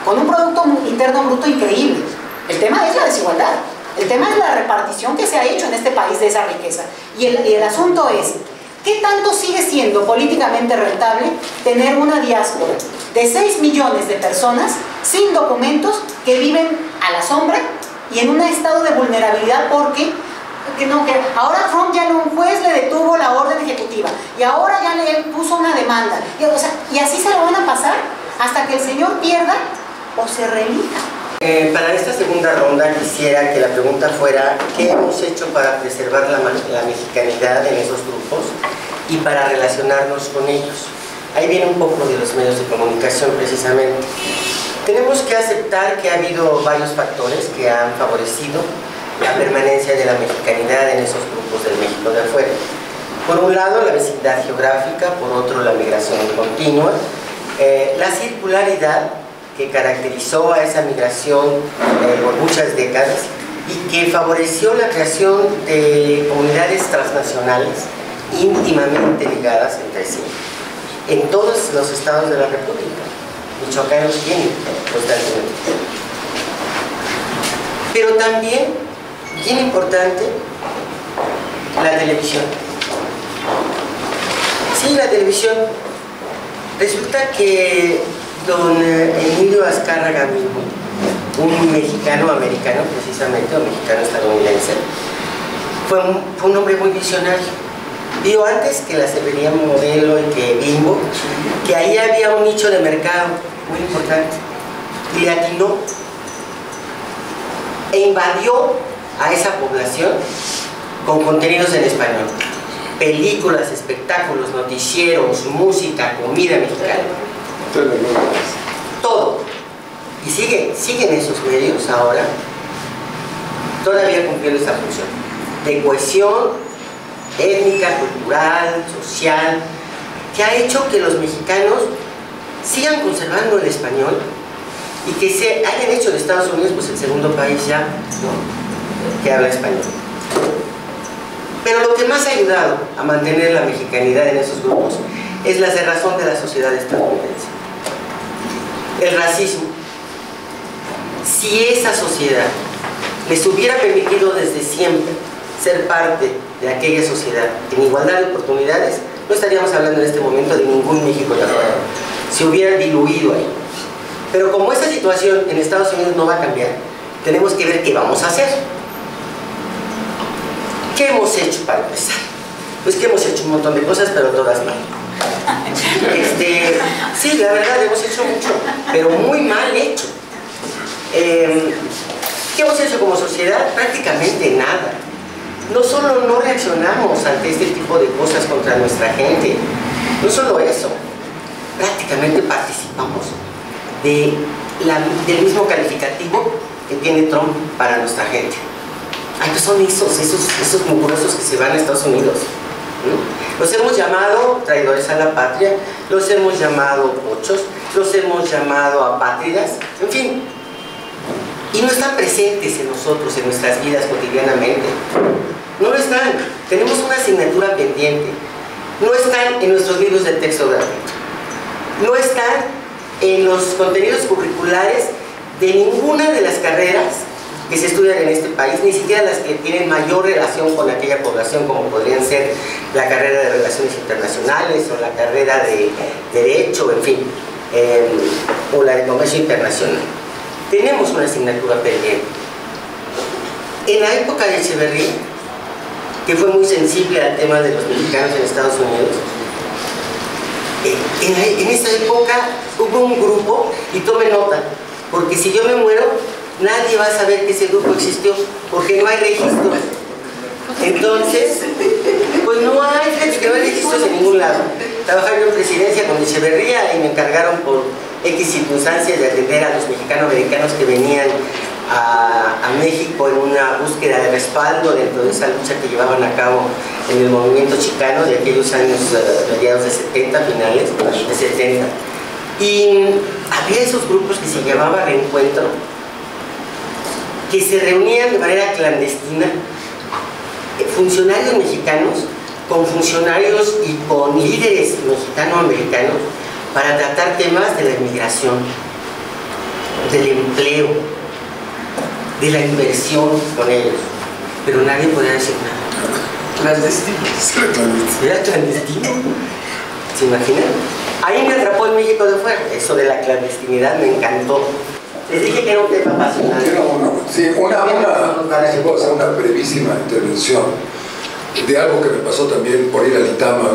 con un Producto Interno Bruto increíble? El tema es la desigualdad, el tema es la repartición que se ha hecho en este país de esa riqueza, y el asunto es, ¿qué tanto sigue siendo políticamente rentable tener una diáspora de 6 millones de personas sin documentos que viven a la sombra y en un estado de vulnerabilidad porque ahora Trump ya un juez le detuvo la orden ejecutiva y ahora ya le puso una demanda y así se lo van a pasar hasta que el señor pierda o se reelija? Para esta segunda ronda quisiera que la pregunta fuera ¿qué hemos hecho para preservar la mexicanidad en esos grupos y para relacionarnos con ellos? Ahí viene un poco de los medios de comunicación precisamente. Tenemos que aceptar que ha habido varios factores que han favorecido la permanencia de la mexicanidad en esos grupos del México de afuera. Por un lado, la vecindad geográfica, por otro, la migración continua, la circularidad que caracterizó a esa migración por muchas décadas y que favoreció la creación de comunidades transnacionales íntimamente ligadas entre sí, en todos los estados de la República. Michoacán los tiene constantemente. Pero también, bien importante, la televisión. Sí, la televisión. Resulta que don Emilio Azcárraga mismo, un mexicano-americano precisamente, o mexicano-estadounidense, fue un hombre muy visionario. Vio antes que la cervecería Modelo y que Bimbo, que ahí había un nicho de mercado muy importante, y le atinó e invadió a esa población con contenidos en español, películas, espectáculos, noticieros, música, comida mexicana, todo. Y siguen esos medios ahora todavía cumpliendo esa función de cohesión étnica, cultural, social, que ha hecho que los mexicanos sigan conservando el español y que se hayan hecho de Estados Unidos pues el segundo país ya, ¿no?, que habla español. Pero lo que más ha ayudado a mantener la mexicanidad en esos grupos es la cerrazón de la sociedad estadounidense. El racismo. Si esa sociedad les hubiera permitido desde siempre ser parte de aquella sociedad en igualdad de oportunidades, no estaríamos hablando en este momento de ningún México de afuera. Se hubieran diluido ahí. Pero como esta situación en Estados Unidos no va a cambiar, tenemos que ver qué vamos a hacer. ¿Qué hemos hecho para empezar? Pues que hemos hecho un montón de cosas, pero todas mal. Sí, la verdad, hemos hecho mucho, pero muy mal hecho. ¿Qué hemos hecho como sociedad? Prácticamente nada. No solo no reaccionamos ante este tipo de cosas contra nuestra gente, no solo eso, prácticamente participamos del mismo calificativo que tiene Trump para nuestra gente. Ay, pues son esos mugrosos que se van a Estados Unidos, ¿no? Los hemos llamado traidores a la patria, los hemos llamado pochos, los hemos llamado apátridas, en fin. Y no están presentes en nosotros, en nuestras vidas cotidianamente. No lo están. Tenemos una asignatura pendiente. No están en nuestros libros de texto gratuito. No están en los contenidos curriculares de ninguna de las carreras que se estudian en este país, ni siquiera las que tienen mayor relación con aquella población, como podrían ser la carrera de Relaciones Internacionales o la carrera de Derecho, en fin, o la de Comercio Internacional. Tenemos una asignatura pendiente. En la época de Echeverría, que fue muy sensible al tema de los mexicanos en Estados Unidos, en esa época hubo un grupo, y tome nota, porque si yo me muero, nadie va a saber que ese grupo existió, porque no hay registros. Entonces, pues no hay registros en ningún lado. Trabajaba yo en presidencia con Echeverría y me encargaron por X circunstancias de atender a los mexicano-americanos que venían a México en una búsqueda de respaldo dentro de esa lucha que llevaban a cabo en el movimiento chicano de aquellos años mediados de 70, finales de 70. Y había esos grupos que se llamaban Reencuentro, que se reunían de manera clandestina, funcionarios mexicanos con funcionarios y con líderes mexicano-americanos para tratar temas de la inmigración, del empleo, de la inversión con ellos, pero nadie podía decir nada. Clandestino. Era clandestino. ¿Se imaginan? Ahí me atrapó el México de fuera. Eso de la clandestinidad me encantó. Les dije que era un tema apasionante. Sí, si puedo hacer una brevísima intervención de algo que me pasó también por ir al ITAMA,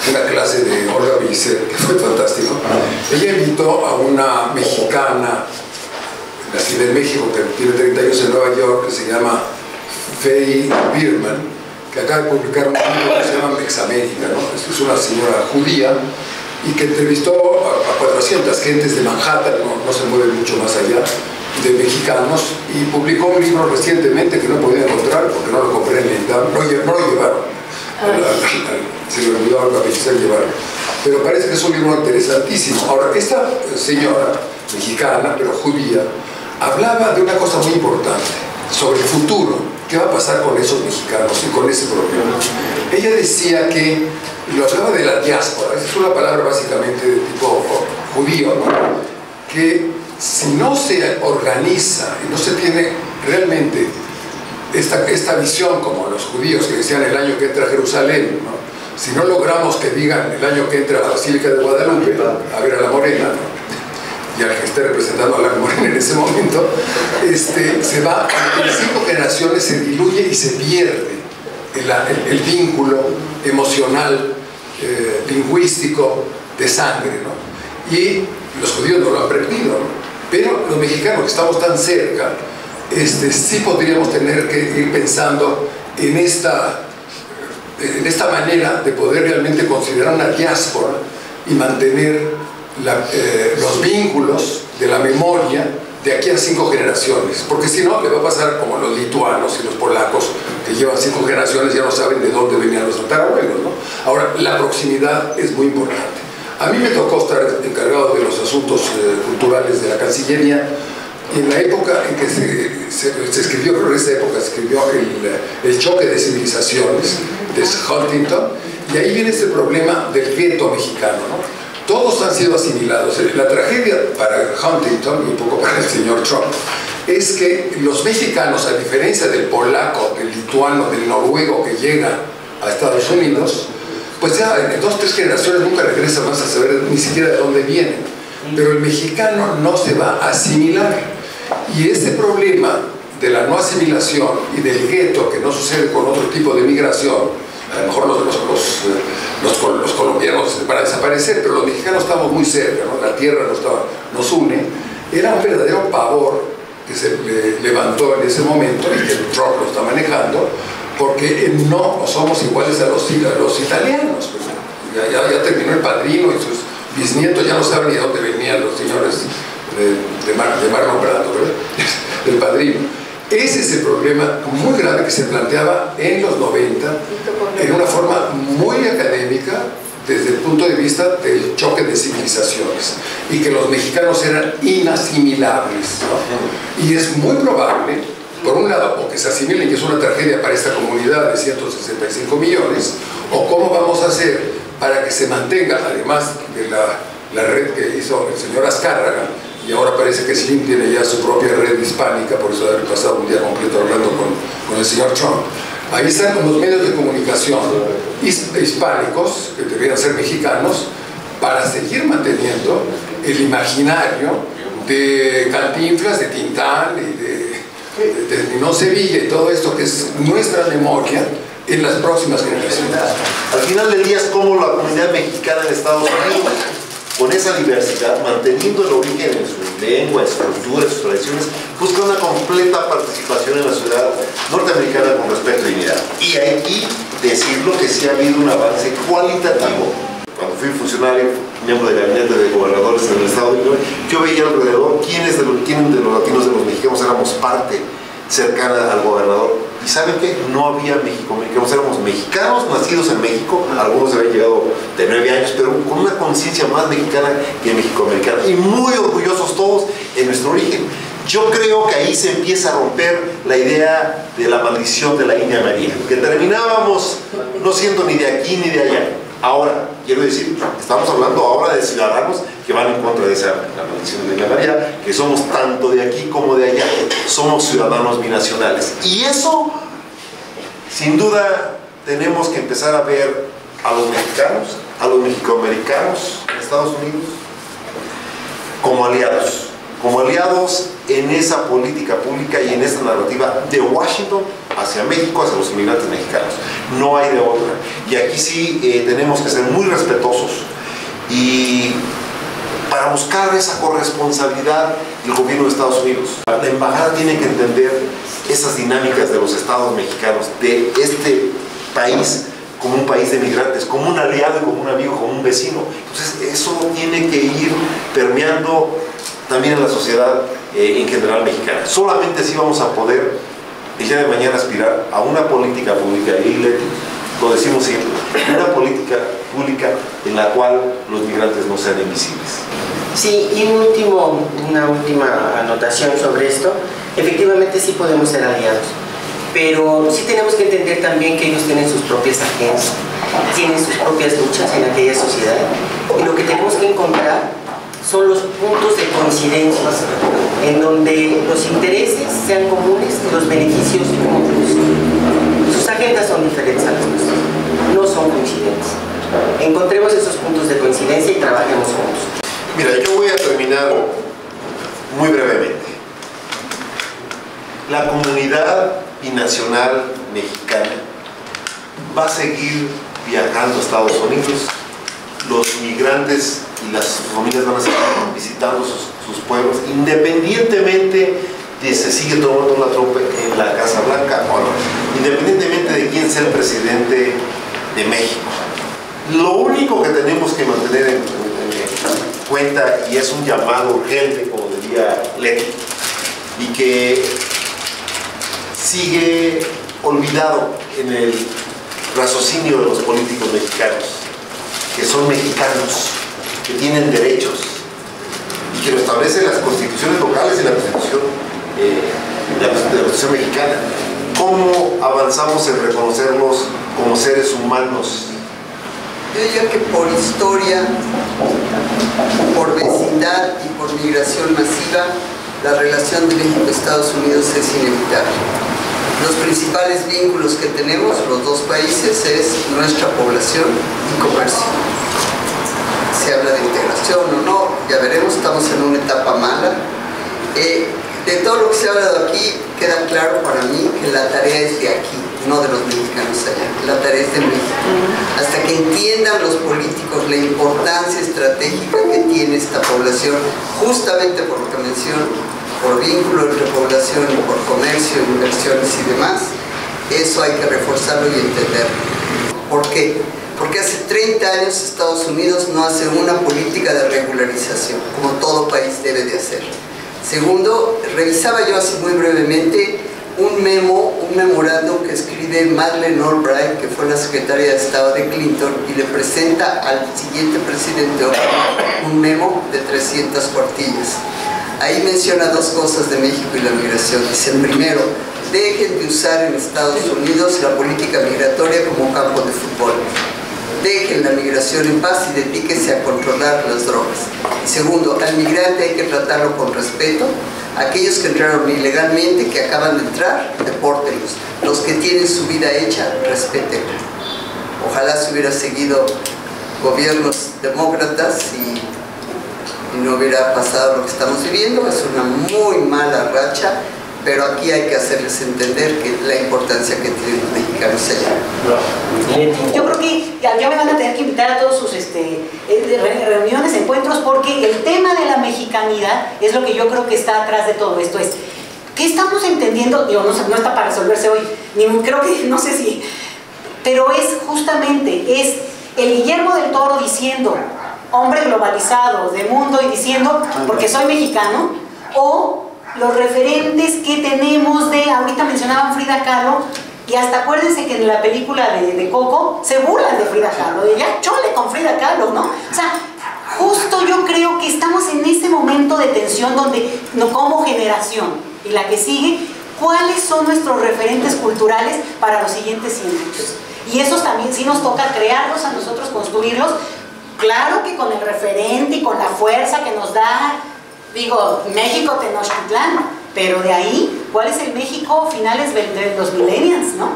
una clase de Olga Villicer, que fue fantástico. Ella invitó a una mexicana nacida en México, que tiene 30 años en Nueva York, que se llama Faye Bierman, que acaba de publicar un libro que se llama Mexamérica, ¿no? Es una señora judía y que entrevistó a 400 gentes de Manhattan, no se mueve mucho más allá, de mexicanos, y publicó un libro recientemente que no podía encontrar porque no lo compré en el ITAM, no lo llevaron, se le olvidó algo a Villicer llevarlo, pero parece que es un libro interesantísimo. Ahora, esta señora mexicana, pero judía, hablaba de una cosa muy importante, sobre el futuro, qué va a pasar con esos mexicanos y con ese problema. Ella decía que, lo hablaba de la diáspora, esa es una palabra básicamente de tipo judío, ¿no? Que si no se organiza y no se tiene realmente esta visión como los judíos que decían el año que entra a Jerusalén, ¿no? Si no logramos que digan el año que entra a la Basílica de Guadalupe, a ver a la Morena, ¿no? Y al que esté representando a la Morena en ese momento, se va, en 5 generaciones se diluye y se pierde el vínculo emocional, lingüístico, de sangre, ¿no? Y los judíos no lo han perdido, ¿no? Pero los mexicanos que estamos tan cerca, sí podríamos tener que ir pensando en esta manera de poder realmente considerar una diáspora y mantener los vínculos de la memoria de aquí a 5 generaciones, porque si no le va a pasar como los lituanos y los polacos que llevan 5 generaciones, ya no saben de dónde venían los tatarabuelos, ¿no? Ahora, la proximidad es muy importante. A mí me tocó estar encargado de los asuntos culturales de la Cancillería en la época en que se escribió, creo que en esa época se escribió el choque de civilizaciones de Huntington, y ahí viene este problema del gueto mexicano, ¿no? Todos han sido asimilados. La tragedia para Huntington y un poco para el señor Trump es que los mexicanos, a diferencia del polaco, del lituano, del noruego que llega a Estados Unidos, pues ya en 2 o 3 generaciones nunca regresa más a saber ni siquiera de dónde vienen. Pero el mexicano no se va a asimilar. Y este problema de la no asimilación y del gueto, que no sucede con otro tipo de migración, a lo mejor los colombianos van a desaparecer, pero los mexicanos estamos muy cerca, ¿no? La tierra nos une. Era un verdadero pavor que se levantó en ese momento y que Trump lo está manejando, porque no somos iguales a los italianos. Pues, ya terminó El Padrino y sus bisnietos ya no saben ni de dónde venían los señores de Marlon Brando, ¿verdad? El Padrino. Ese es el problema muy grave que se planteaba en los 90 en una forma muy académica desde el punto de vista del choque de civilizaciones, y que los mexicanos eran inasimilables, ¿no? Y es muy probable, por un lado, o que se asimilen, que es una tragedia para esta comunidad de 165 millones, o cómo vamos a hacer para que se mantenga, además de la red que hizo el señor Azcárraga, y ahora parece que Slim tiene ya su propia red hispánica, por eso haber pasado un día completo hablando con el señor Trump. Ahí están los medios de comunicación hispánicos, que deberían ser mexicanos, para seguir manteniendo el imaginario de Cantinflas, de Tintán y de Ninón Sevilla y todo esto que es nuestra memoria en las próximas generaciones. Al final del día es como la comunidad mexicana en Estados Unidos, con esa diversidad, manteniendo el origen en su lengua, en su cultura, en sus tradiciones, busca una completa participación en la sociedad norteamericana con respeto y dignidad. Y hay que decirlo que sí ha habido un avance cualitativo. Cuando fui funcionario, miembro del gabinete de gobernadores en el estado de Illinois, yo veía alrededor quiénes de los latinos, de los mexicanos éramos parte cercana al gobernador. ¿Y saben qué? No había mexicanos, éramos mexicanos nacidos en México, algunos habían llegado de 9 años, pero con una conciencia más mexicana que mexicoamericana, y muy orgullosos todos en nuestro origen. Yo creo que ahí se empieza a romper la idea de la maldición de la India María, que terminábamos no siendo ni de aquí ni de allá. Ahora, quiero decir, estamos hablando ahora de ciudadanos que van en contra de la maldición de la India María, que somos tanto de aquí como de allá, somos ciudadanos binacionales. Y eso, sin duda, tenemos que empezar a ver a los mexicanos, a los mexicoamericanos en Estados Unidos, como aliados en esa política pública y en esta narrativa de Washington hacia México, hacia los inmigrantes mexicanos. No hay de otra. Y aquí sí tenemos que ser muy respetuosos y para buscar esa corresponsabilidad del gobierno de Estados Unidos. La embajada tiene que entender esas dinámicas de los estados mexicanos, de este país como un país de migrantes, como un aliado, como un amigo, como un vecino. Entonces eso tiene que ir permeando también en la sociedad en general mexicana. Solamente así vamos a poder el día de mañana aspirar a una política pública, y lo decimos siempre, una política pública en la cual los migrantes no sean invisibles. Sí, y una última anotación sobre esto. Efectivamente sí podemos ser aliados, pero sí tenemos que entender también que ellos tienen sus propias agendas, tienen sus propias luchas en aquella sociedad, y lo que tenemos que encontrar son los puntos de coincidencia en donde los intereses sean comunes y los beneficios otros. Sus agendas son diferentes a las nuestras, no son coincidentes. Encontremos esos puntos de coincidencia y trabajemos juntos. Mira, yo voy a terminar muy brevemente. La comunidad binacional mexicana va a seguir viajando a Estados Unidos. Los migrantes y las familias van a seguir visitando sus pueblos, independientemente de si se sigue tomando la trompa en la Casa Blanca o no, independientemente de quién sea el presidente de México. Lo único que tenemos que mantener en cuenta, y es un llamado urgente, como diría Leti, y que sigue olvidado en el raciocinio de los políticos mexicanos, que son mexicanos, que tienen derechos y que lo establecen las constituciones locales y la constitución, la constitución mexicana. ¿Cómo avanzamos en reconocerlos como seres humanos? Yo diría que por historia, por vecindad y por migración masiva, la relación de México y Estados Unidos es inevitable. Los principales vínculos que tenemos, los dos países, es nuestra población y comercio. Se habla de integración o no, ya veremos, estamos en una etapa mala. De todo lo que se ha hablado aquí, queda claro para mí que la tarea es de aquí, no de los mexicanos allá, la tarea es de México. Hasta que entiendan los políticos la importancia estratégica que tiene esta población, justamente por lo que menciono, por vínculo entre población y por comercio, inversiones y demás, eso hay que reforzarlo y entenderlo. ¿Por qué? Porque hace 30 años Estados Unidos no hace una política de regularización, como todo país debe de hacer. Segundo, revisaba yo así muy brevemente un memorándum que escribe Madeleine Albright, que fue la secretaria de Estado de Clinton, y le presenta al siguiente presidente Obama un memo de 300 cuartillas. Ahí menciona dos cosas de México y la migración. Dice, primero, dejen de usar en Estados Unidos la política migratoria como campo de fútbol. Dejen la migración en paz y dedíquense a controlar las drogas. Y segundo, al migrante hay que tratarlo con respeto. Aquellos que entraron ilegalmente, que acaban de entrar, depórtenlos. Los que tienen su vida hecha, respétenla. Ojalá se hubiera seguido gobiernos demócratas y no hubiera pasado lo que estamos viviendo. Es una muy mala racha, pero aquí hay que hacerles entender que la importancia que tienen los mexicanos allá. Yo creo que ya me van a tener que invitar a todos sus reuniones, encuentros, porque el tema de la mexicanidad es lo que yo creo que está atrás de todo esto. Es, ¿qué estamos entendiendo? Digo, no está para resolverse hoy, creo que, no sé si, pero es justamente, es el Guillermo del Toro diciendo, hombre globalizado, de mundo, y diciendo, porque soy mexicano, o los referentes que tenemos de, ahorita mencionaban Frida Kahlo, y hasta acuérdense que en la película de Coco se burlan de Frida Kahlo, de ya chole con Frida Kahlo, ¿no? O sea, justo yo creo que estamos en ese momento de tensión donde, no, como generación, y la que sigue, ¿cuáles son nuestros referentes culturales para los siguientes siglos? Y esos también sí nos toca crearlos a nosotros, construirlos, claro que con el referente y con la fuerza que nos da, digo, México Tenochtitlán, pero de ahí, ¿cuál es el México finales de los millennials, no?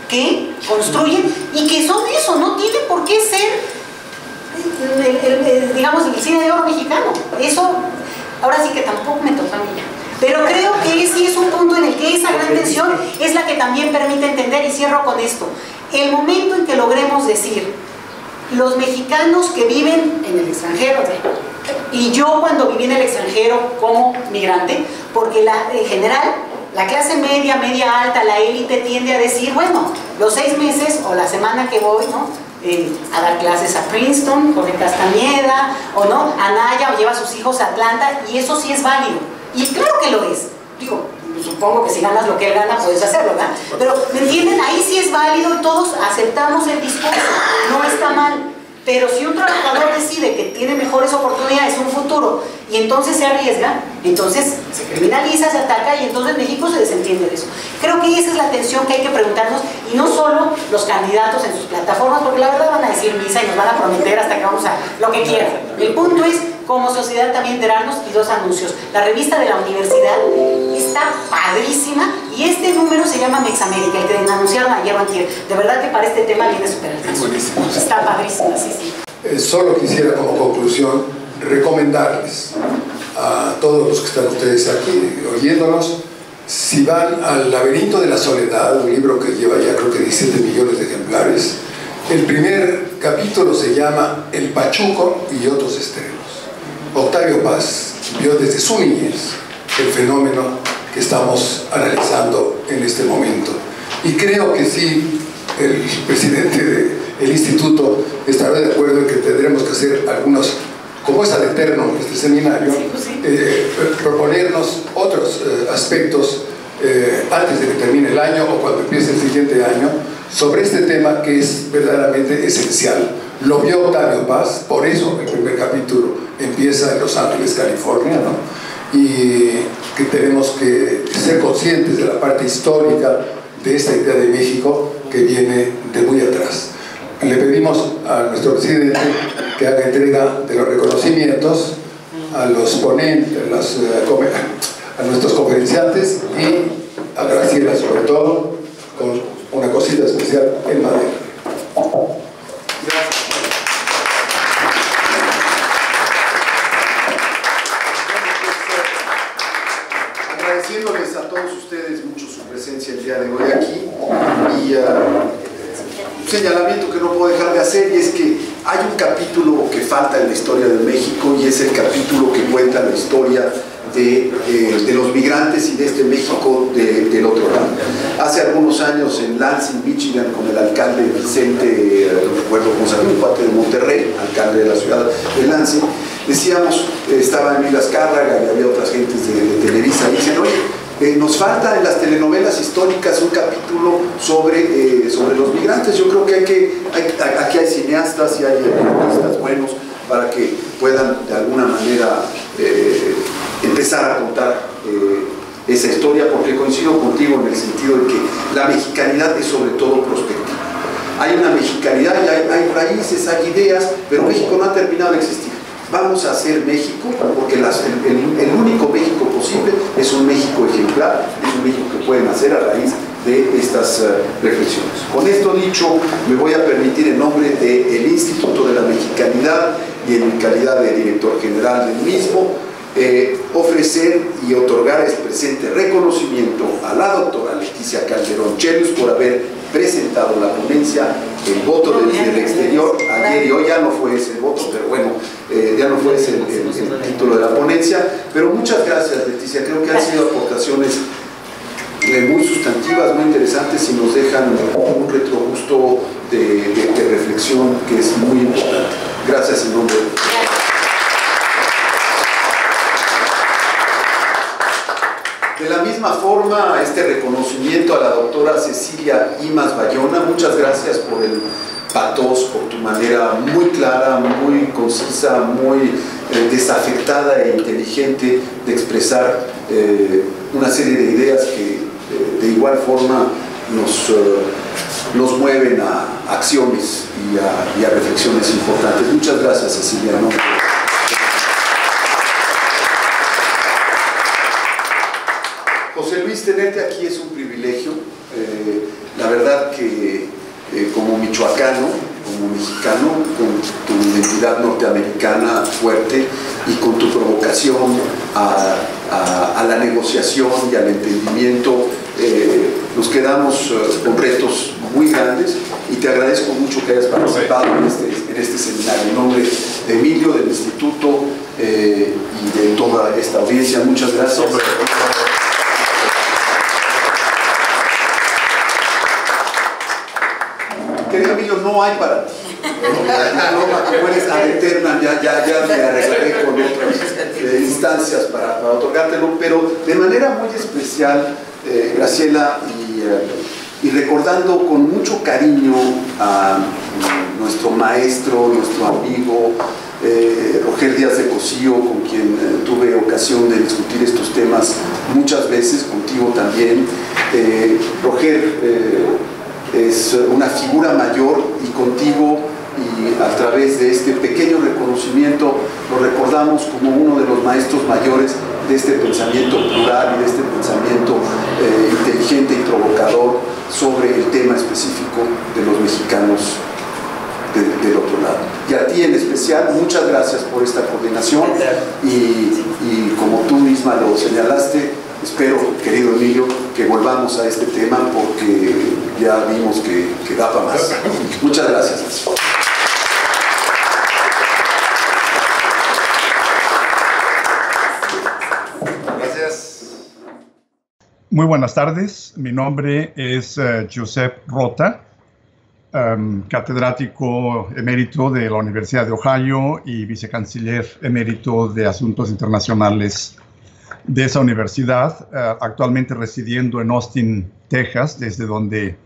que construyen y que son eso, no tiene por qué ser, digamos, el cine de oro mexicano. Eso, ahora sí que tampoco me toca a mí ya. Pero creo que sí es un punto en el que esa gran tensión es la que también permite entender, y cierro con esto, el momento en que logremos decir, los mexicanos que viven en el extranjero, y yo cuando viví en el extranjero como migrante, porque en general la clase media, media alta, la élite tiende a decir, bueno, los 6 meses o la semana que voy, ¿no? A dar clases a Princeton, Jorge Castañeda, o no, Anaya, o lleva a sus hijos a Atlanta, y eso sí es válido. Y claro que lo es. Digo, supongo que si ganas lo que él gana, puedes hacerlo, ¿verdad? Pero, ¿me entienden? Ahí sí es válido y todos aceptamos el discurso. No está mal. Pero si un trabajador decide que tiene mejores oportunidades, un futuro, y entonces se arriesga, entonces se criminaliza, se ataca, y entonces México se desentiende de eso. Creo que esa es la tensión que hay que preguntarnos, y no solo los candidatos en sus plataformas, porque la verdad van a decir misa y nos van a prometer hasta que vamos a lo que quieran. El punto es, como sociedad, también enterarnos, y 2 anuncios. La revista de la universidad está padrísima, y este número se llama Mexamérica, el que anunciaron ayer o antier. De verdad que para este tema viene súper al caso. Está padrísima, sí, sí. Solo quisiera como conclusión recomendarles a todos los que están ustedes aquí oyéndonos, si van al Laberinto de la Soledad, un libro que lleva ya creo que 17 millones de ejemplares, el primer capítulo se llama El Pachuco y otros estrenos. Octavio Paz vio desde su niñez el fenómeno que estamos analizando en este momento. Y creo que sí, el presidente del instituto estará de acuerdo en que tendremos que hacer algunos, como es ad eterno este seminario, proponernos otros aspectos antes de que termine el año o cuando empiece el siguiente año, sobre este tema que es verdaderamente esencial. Lo vio Octavio Paz, por eso el primer capítulo empieza en Los Ángeles, California, ¿no? Y que tenemos que ser conscientes de la parte histórica de esta idea de México que viene de muy atrás. Le pedimos a nuestro presidente que haga entrega de los reconocimientos a los ponentes, a nuestros conferenciantes, y a Graciela sobre todo, con una cosita especial en madera. Gracias. Agradeciéndoles a todos ustedes mucho su presencia el día de hoy aquí, y un señalamiento que no puedo dejar de hacer, y es que hay un capítulo que falta en la historia de México, y es el capítulo que cuenta la historia de los migrantes y de este México del otro lado. Hace algunos años en Lansing, Michigan, con el alcalde Vicente, no recuerdo cómo se llama, un cuate de Monterrey, alcalde de la ciudad de Lansing, decíamos, estaba Emilio Azcárraga y había otras gentes de Televisa, y dicen, oye, nos falta en las telenovelas históricas un capítulo sobre los migrantes. Yo creo que aquí hay cineastas y hay artistas buenos para que puedan de alguna manera empezar a contar esa historia, porque coincido contigo en el sentido de que la mexicanidad es sobre todo prospectiva. Hay una mexicanidad y hay raíces, hay ideas, pero México no ha terminado de existir. Vamos a hacer México, porque el único México posible es un México ejemplar, es un México que puede nacer a raíz de estas reflexiones. Con esto dicho, me voy a permitir en nombre del Instituto de la Mexicanidad y en mi calidad de director general del mismo, ofrecer y otorgar el presente reconocimiento a la doctora Leticia Calderón Chelius por haber presentado la ponencia El voto desde el exterior. Ayer y hoy ya no fue ese voto, pero bueno, ya no fue ese el título de la ponencia. Pero muchas gracias, Leticia, creo que han sido aportaciones muy sustantivas, muy interesantes, y nos dejan un retrogusto de reflexión que es muy importante. Gracias en nombre de... De la misma forma, este reconocimiento a la doctora Cecilia Imaz Bayona. Muchas gracias por el patos, por tu manera muy clara, muy concisa, muy desafectada e inteligente de expresar una serie de ideas que de igual forma nos mueven a acciones y a reflexiones importantes. Muchas gracias, Cecilia, ¿no? José Luis, tenerte aquí es un privilegio. La verdad que como michoacano, como mexicano, con tu identidad norteamericana fuerte y con tu provocación a la negociación y al entendimiento, nos quedamos con retos muy grandes y te agradezco mucho que hayas participado en este seminario. En nombre de Emilio, del Instituto y de toda esta audiencia, muchas gracias. Querido Emilio, no hay para ti. Como eres ad eterna, ya me arreglaré con otras instancias para otorgártelo, pero de manera muy especial, Graciela, y recordando con mucho cariño a nuestro maestro, nuestro amigo, Roger Díaz de Cosío, con quien tuve ocasión de discutir estos temas muchas veces, contigo también. Roger es una figura mayor y contigo, y a través de este pequeño reconocimiento lo recordamos como uno de los maestros mayores de este pensamiento plural y de este pensamiento inteligente y provocador sobre el tema específico de los mexicanos del otro lado. Y a ti en especial, muchas gracias por esta coordinación y como tú misma lo señalaste, espero, querido Emilio, que volvamos a este tema porque ya vimos que da para más. Muchas gracias. Muy buenas tardes, mi nombre es Josep Rota, catedrático emérito de la Universidad de Ohio y vicecanciller emérito de Asuntos Internacionales de esa universidad, actualmente residiendo en Austin, Texas, desde donde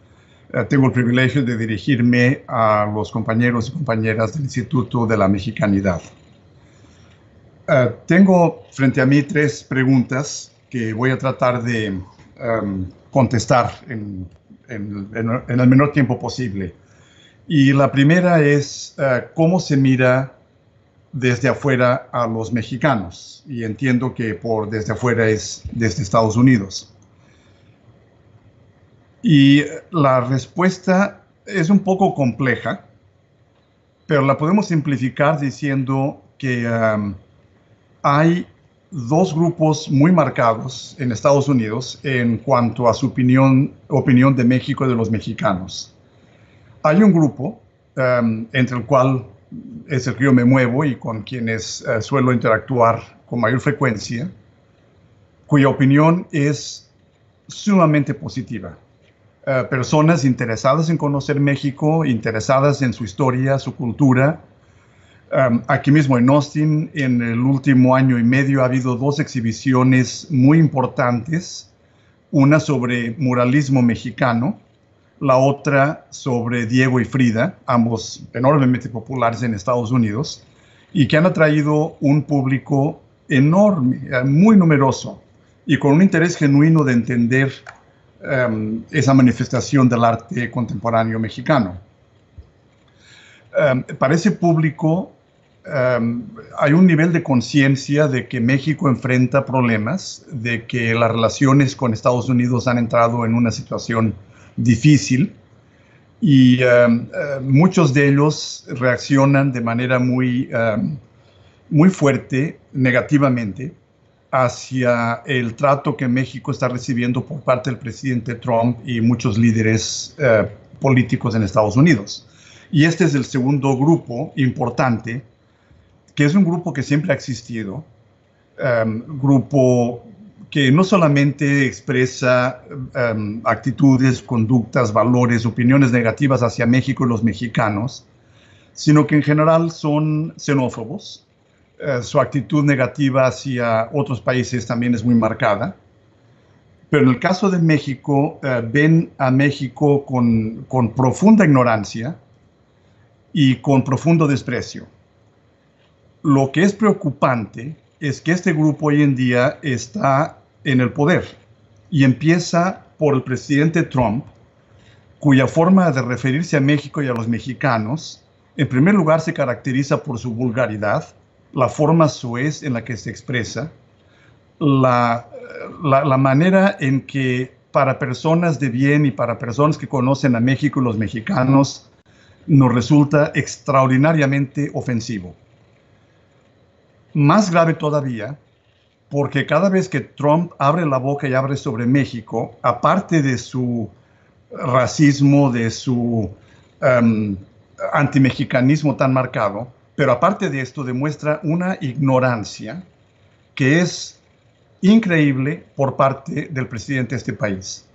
tengo el privilegio de dirigirme a los compañeros y compañeras del Instituto de la Mexicanidad. Tengo frente a mí 3 preguntas que voy a tratar de contestar en el menor tiempo posible. Y la primera es cómo se mira desde afuera a los mexicanos. Y entiendo que por desde afuera es desde Estados Unidos. Y la respuesta es un poco compleja, pero la podemos simplificar diciendo que hay 2 grupos muy marcados en Estados Unidos en cuanto a su opinión de México y de los mexicanos. Hay un grupo entre el cual es el que yo me muevo y con quienes suelo interactuar con mayor frecuencia, cuya opinión es sumamente positiva. Personas interesadas en conocer México, interesadas en su historia, su cultura. Aquí mismo en Austin, en el último año y medio, ha habido 2 exhibiciones muy importantes, una sobre muralismo mexicano, la otra sobre Diego y Frida, ambos enormemente populares en Estados Unidos, y que han atraído un público enorme, muy numeroso, y con un interés genuino de entender esa manifestación del arte contemporáneo mexicano. Para ese público, hay un nivel de conciencia de que México enfrenta problemas, de que las relaciones con Estados Unidos han entrado en una situación difícil y muchos de ellos reaccionan de manera muy fuerte, negativamente, hacia el trato que México está recibiendo por parte del presidente Trump y muchos líderes políticos en Estados Unidos. Y este es el segundo grupo importante, que es un grupo que siempre ha existido, grupo que no solamente expresa actitudes, conductas, valores, opiniones negativas hacia México y los mexicanos, sino que en general son xenófobos. Su actitud negativa hacia otros países también es muy marcada. Pero en el caso de México, ven a México con profunda ignorancia y con profundo desprecio. Lo que es preocupante es que este grupo hoy en día está en el poder y empieza por el presidente Trump, cuya forma de referirse a México y a los mexicanos, en primer lugar, se caracteriza por su vulgaridad, la forma soez en la que se expresa, la manera en que para personas de bien y para personas que conocen a México y los mexicanos, nos resulta extraordinariamente ofensivo. Más grave todavía, porque cada vez que Trump abre la boca y abre sobre México, aparte de su racismo, de su antimexicanismo tan marcado, pero aparte de esto demuestra una ignorancia que es increíble por parte del presidente de este país.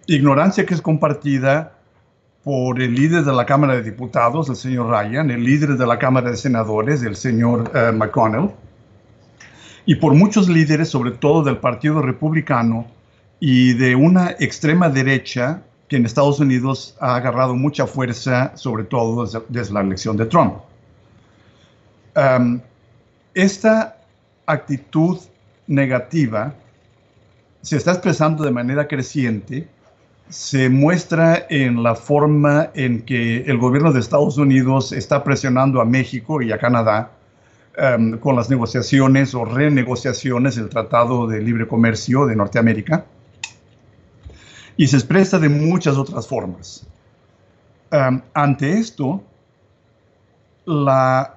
Ignorancia que es compartida por el líder de la Cámara de Diputados, el señor Ryan, el líder de la Cámara de Senadores, el señor McConnell, y por muchos líderes, sobre todo del Partido Republicano y de una extrema derecha que en Estados Unidos ha agarrado mucha fuerza, sobre todo desde la elección de Trump. Esta actitud negativa se está expresando de manera creciente, se muestra en la forma en que el gobierno de Estados Unidos está presionando a México y a Canadá con las negociaciones o renegociaciones del Tratado de Libre Comercio de Norteamérica, y se expresa de muchas otras formas. Ante esto, la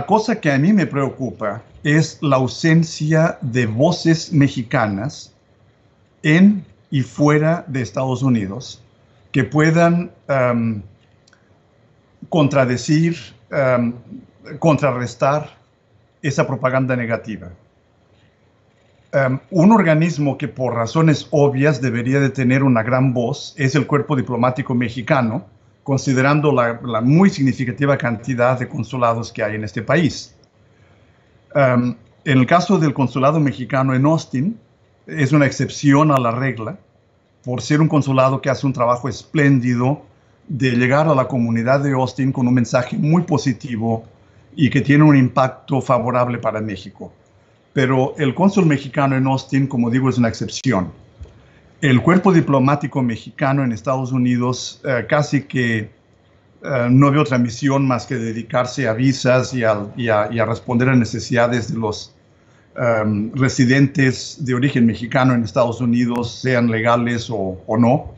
cosa que a mí me preocupa es la ausencia de voces mexicanas en y fuera de Estados Unidos que puedan contradecir, contrarrestar esa propaganda negativa. Un organismo que por razones obvias debería de tener una gran voz es el Cuerpo Diplomático Mexicano, considerando la muy significativa cantidad de consulados que hay en este país. En el caso del consulado mexicano en Austin, es una excepción a la regla, por ser un consulado que hace un trabajo espléndido de llegar a la comunidad de Austin con un mensaje muy positivo y que tiene un impacto favorable para México. Pero el cónsul mexicano en Austin, como digo, es una excepción. El cuerpo diplomático mexicano en Estados Unidos casi que no ve otra misión más que dedicarse a visas y a responder a necesidades de los residentes de origen mexicano en Estados Unidos, sean legales o no.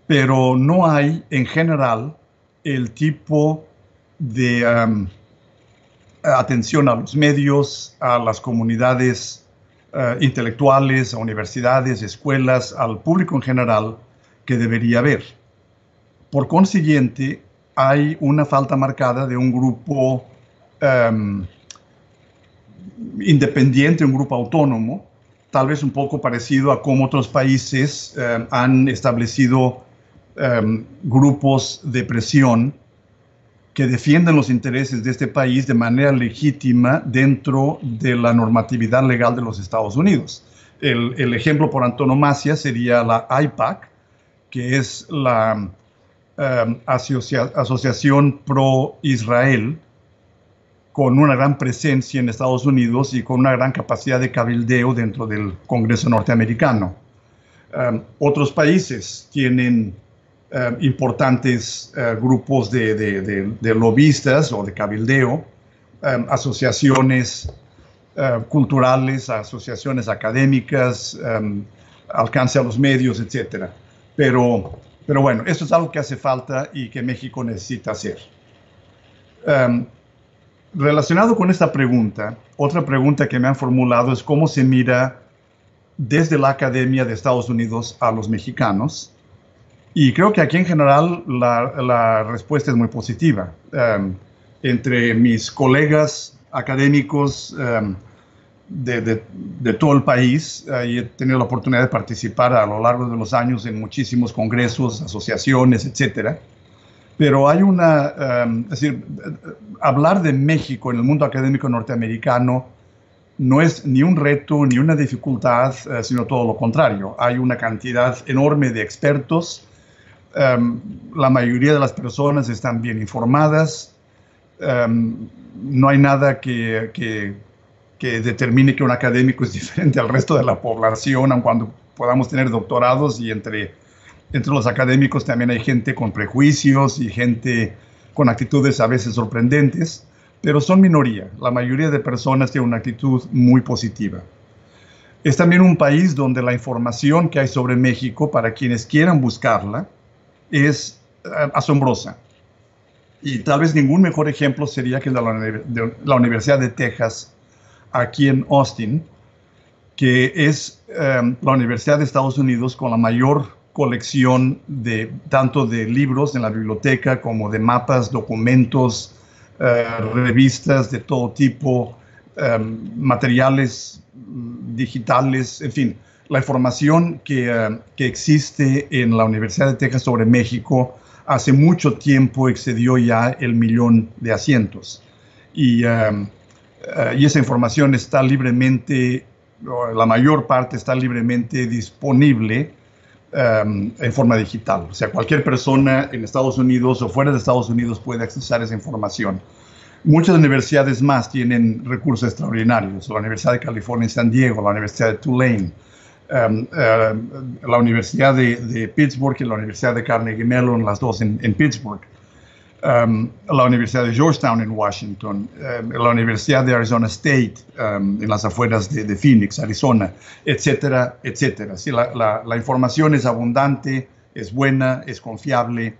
Pero no hay, en general, el tipo de atención a los medios, a las comunidades intelectuales, a universidades, escuelas, al público en general que debería haber. Por consiguiente, hay una falta marcada de un grupo independiente, un grupo autónomo, tal vez un poco parecido a cómo otros países han establecido grupos de presión que defienden los intereses de este país de manera legítima dentro de la normatividad legal de los Estados Unidos. El ejemplo por antonomasia sería la AIPAC, que es la Asociación Pro-Israel, con una gran presencia en Estados Unidos y con una gran capacidad de cabildeo dentro del Congreso norteamericano. Otros países tienen importantes grupos de lobistas o de cabildeo, asociaciones culturales, asociaciones académicas, alcance a los medios, etc. Pero bueno, eso es algo que hace falta y que México necesita hacer. Relacionado con esta pregunta, otra pregunta que me han formulado es cómo se mira desde la Academia de Estados Unidos a los mexicanos. Y creo que aquí en general la respuesta es muy positiva. Entre mis colegas académicos de todo el país, y he tenido la oportunidad de participar a lo largo de los años en muchísimos congresos, asociaciones, etcétera. Pero hay es decir, hablar de México en el mundo académico norteamericano no es ni un reto ni una dificultad, sino todo lo contrario. Hay una cantidad enorme de expertos. La mayoría de las personas están bien informadas. No hay nada que determine que un académico es diferente al resto de la población, aun cuando podamos tener doctorados, y entre los académicos también hay gente con prejuicios y gente con actitudes a veces sorprendentes, pero son minoría. La mayoría de personas tienen una actitud muy positiva. Es también un país donde la información que hay sobre México, para quienes quieran buscarla, es asombrosa. Y tal vez ningún mejor ejemplo sería que de la Universidad de Texas, aquí en Austin, que es la Universidad de Estados Unidos con la mayor colección tanto de libros en la biblioteca como de mapas, documentos, revistas de todo tipo, materiales digitales, en fin, la información que existe en la Universidad de Texas sobre México hace mucho tiempo excedió ya el 1,000,000 de asientos. Y esa información está libremente, la mayor parte está libremente disponible en forma digital. O sea, cualquier persona en Estados Unidos o fuera de Estados Unidos puede accesar a esa información. Muchas universidades más tienen recursos extraordinarios. La Universidad de California en San Diego, la Universidad de Tulane, la Universidad de Pittsburgh y la Universidad de Carnegie Mellon, las dos en Pittsburgh. La Universidad de Georgetown en Washington, la Universidad de Arizona State en las afueras de Phoenix, Arizona, etcétera, etcétera. Sí, la información es abundante, es buena, es confiable,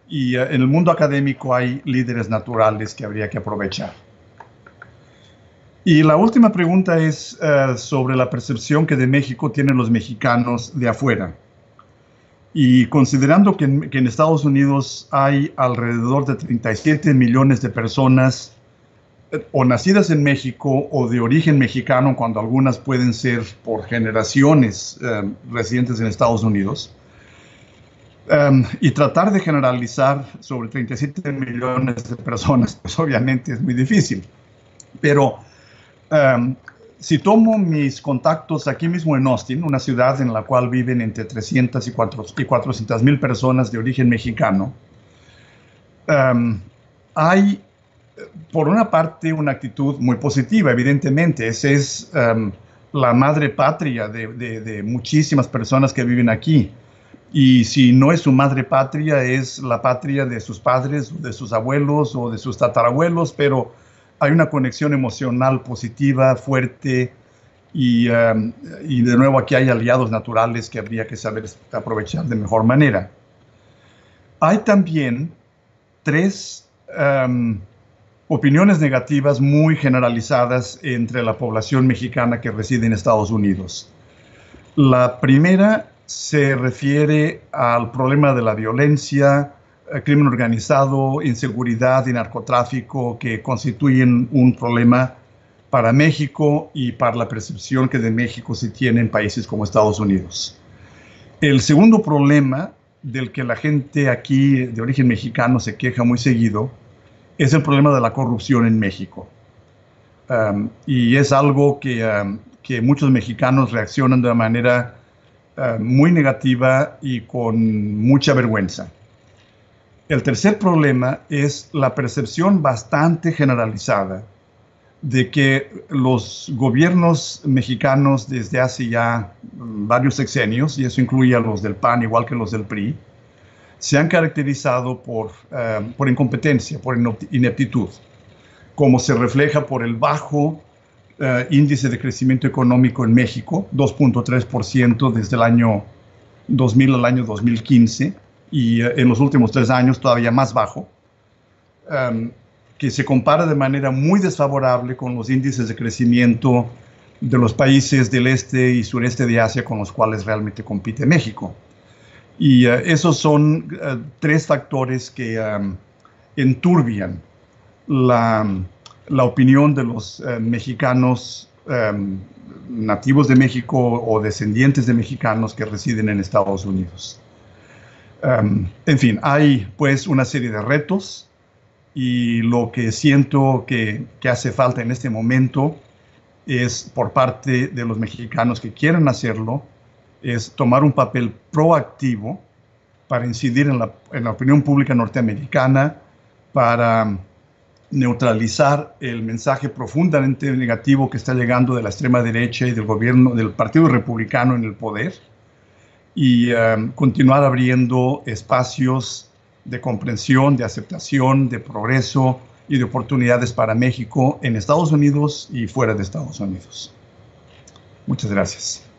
y en el mundo académico hay líderes naturales que habría que aprovechar. Y la última pregunta es sobre la percepción que de México tienen los mexicanos de afuera. Y considerando que en Estados Unidos hay alrededor de 37 millones de personas o nacidas en México o de origen mexicano, cuando algunas pueden ser por generaciones residentes en Estados Unidos, y tratar de generalizar sobre 37 millones de personas, pues obviamente es muy difícil. Pero si tomo mis contactos aquí mismo en Austin, una ciudad en la cual viven entre 300 y 400 mil personas de origen mexicano, hay, por una parte, una actitud muy positiva, evidentemente. Esa es la madre patria de muchísimas personas que viven aquí. Y si no es su madre patria, es la patria de sus padres, de sus abuelos o de sus tatarabuelos, pero hay una conexión emocional positiva, fuerte, y de nuevo aquí hay aliados naturales que habría que saber aprovechar de mejor manera. Hay también tres opiniones negativas muy generalizadas entre la población mexicana que reside en Estados Unidos. La primera se refiere al problema de la violencia, crimen organizado, inseguridad y narcotráfico, que constituyen un problema para México y para la percepción que de México se tiene en países como Estados Unidos. El segundo problema del que la gente aquí de origen mexicano se queja muy seguido es el problema de la corrupción en México. Y es algo que muchos mexicanos reaccionan de una manera muy negativa y con mucha vergüenza. El tercer problema es la percepción bastante generalizada de que los gobiernos mexicanos desde hace ya varios sexenios, y eso incluye a los del PAN igual que los del PRI, se han caracterizado por incompetencia, por ineptitud, como se refleja por el bajo índice de crecimiento económico en México, 2.3% desde el año 2000 al año 2015, y en los últimos 3 años todavía más bajo, que se compara de manera muy desfavorable con los índices de crecimiento de los países del este y sureste de Asia con los cuales realmente compite México. Y esos son 3 factores que enturbian la opinión de los mexicanos nativos de México o descendientes de mexicanos que residen en Estados Unidos. En fin, hay pues una serie de retos, y lo que siento que hace falta en este momento es, por parte de los mexicanos que quieren hacerlo, es tomar un papel proactivo para incidir en la opinión pública norteamericana, para neutralizar el mensaje profundamente negativo que está llegando de la extrema derecha y del gobierno del Partido Republicano en el poder, y continuar abriendo espacios de comprensión, de aceptación, de progreso y de oportunidades para México en Estados Unidos y fuera de Estados Unidos. Muchas gracias.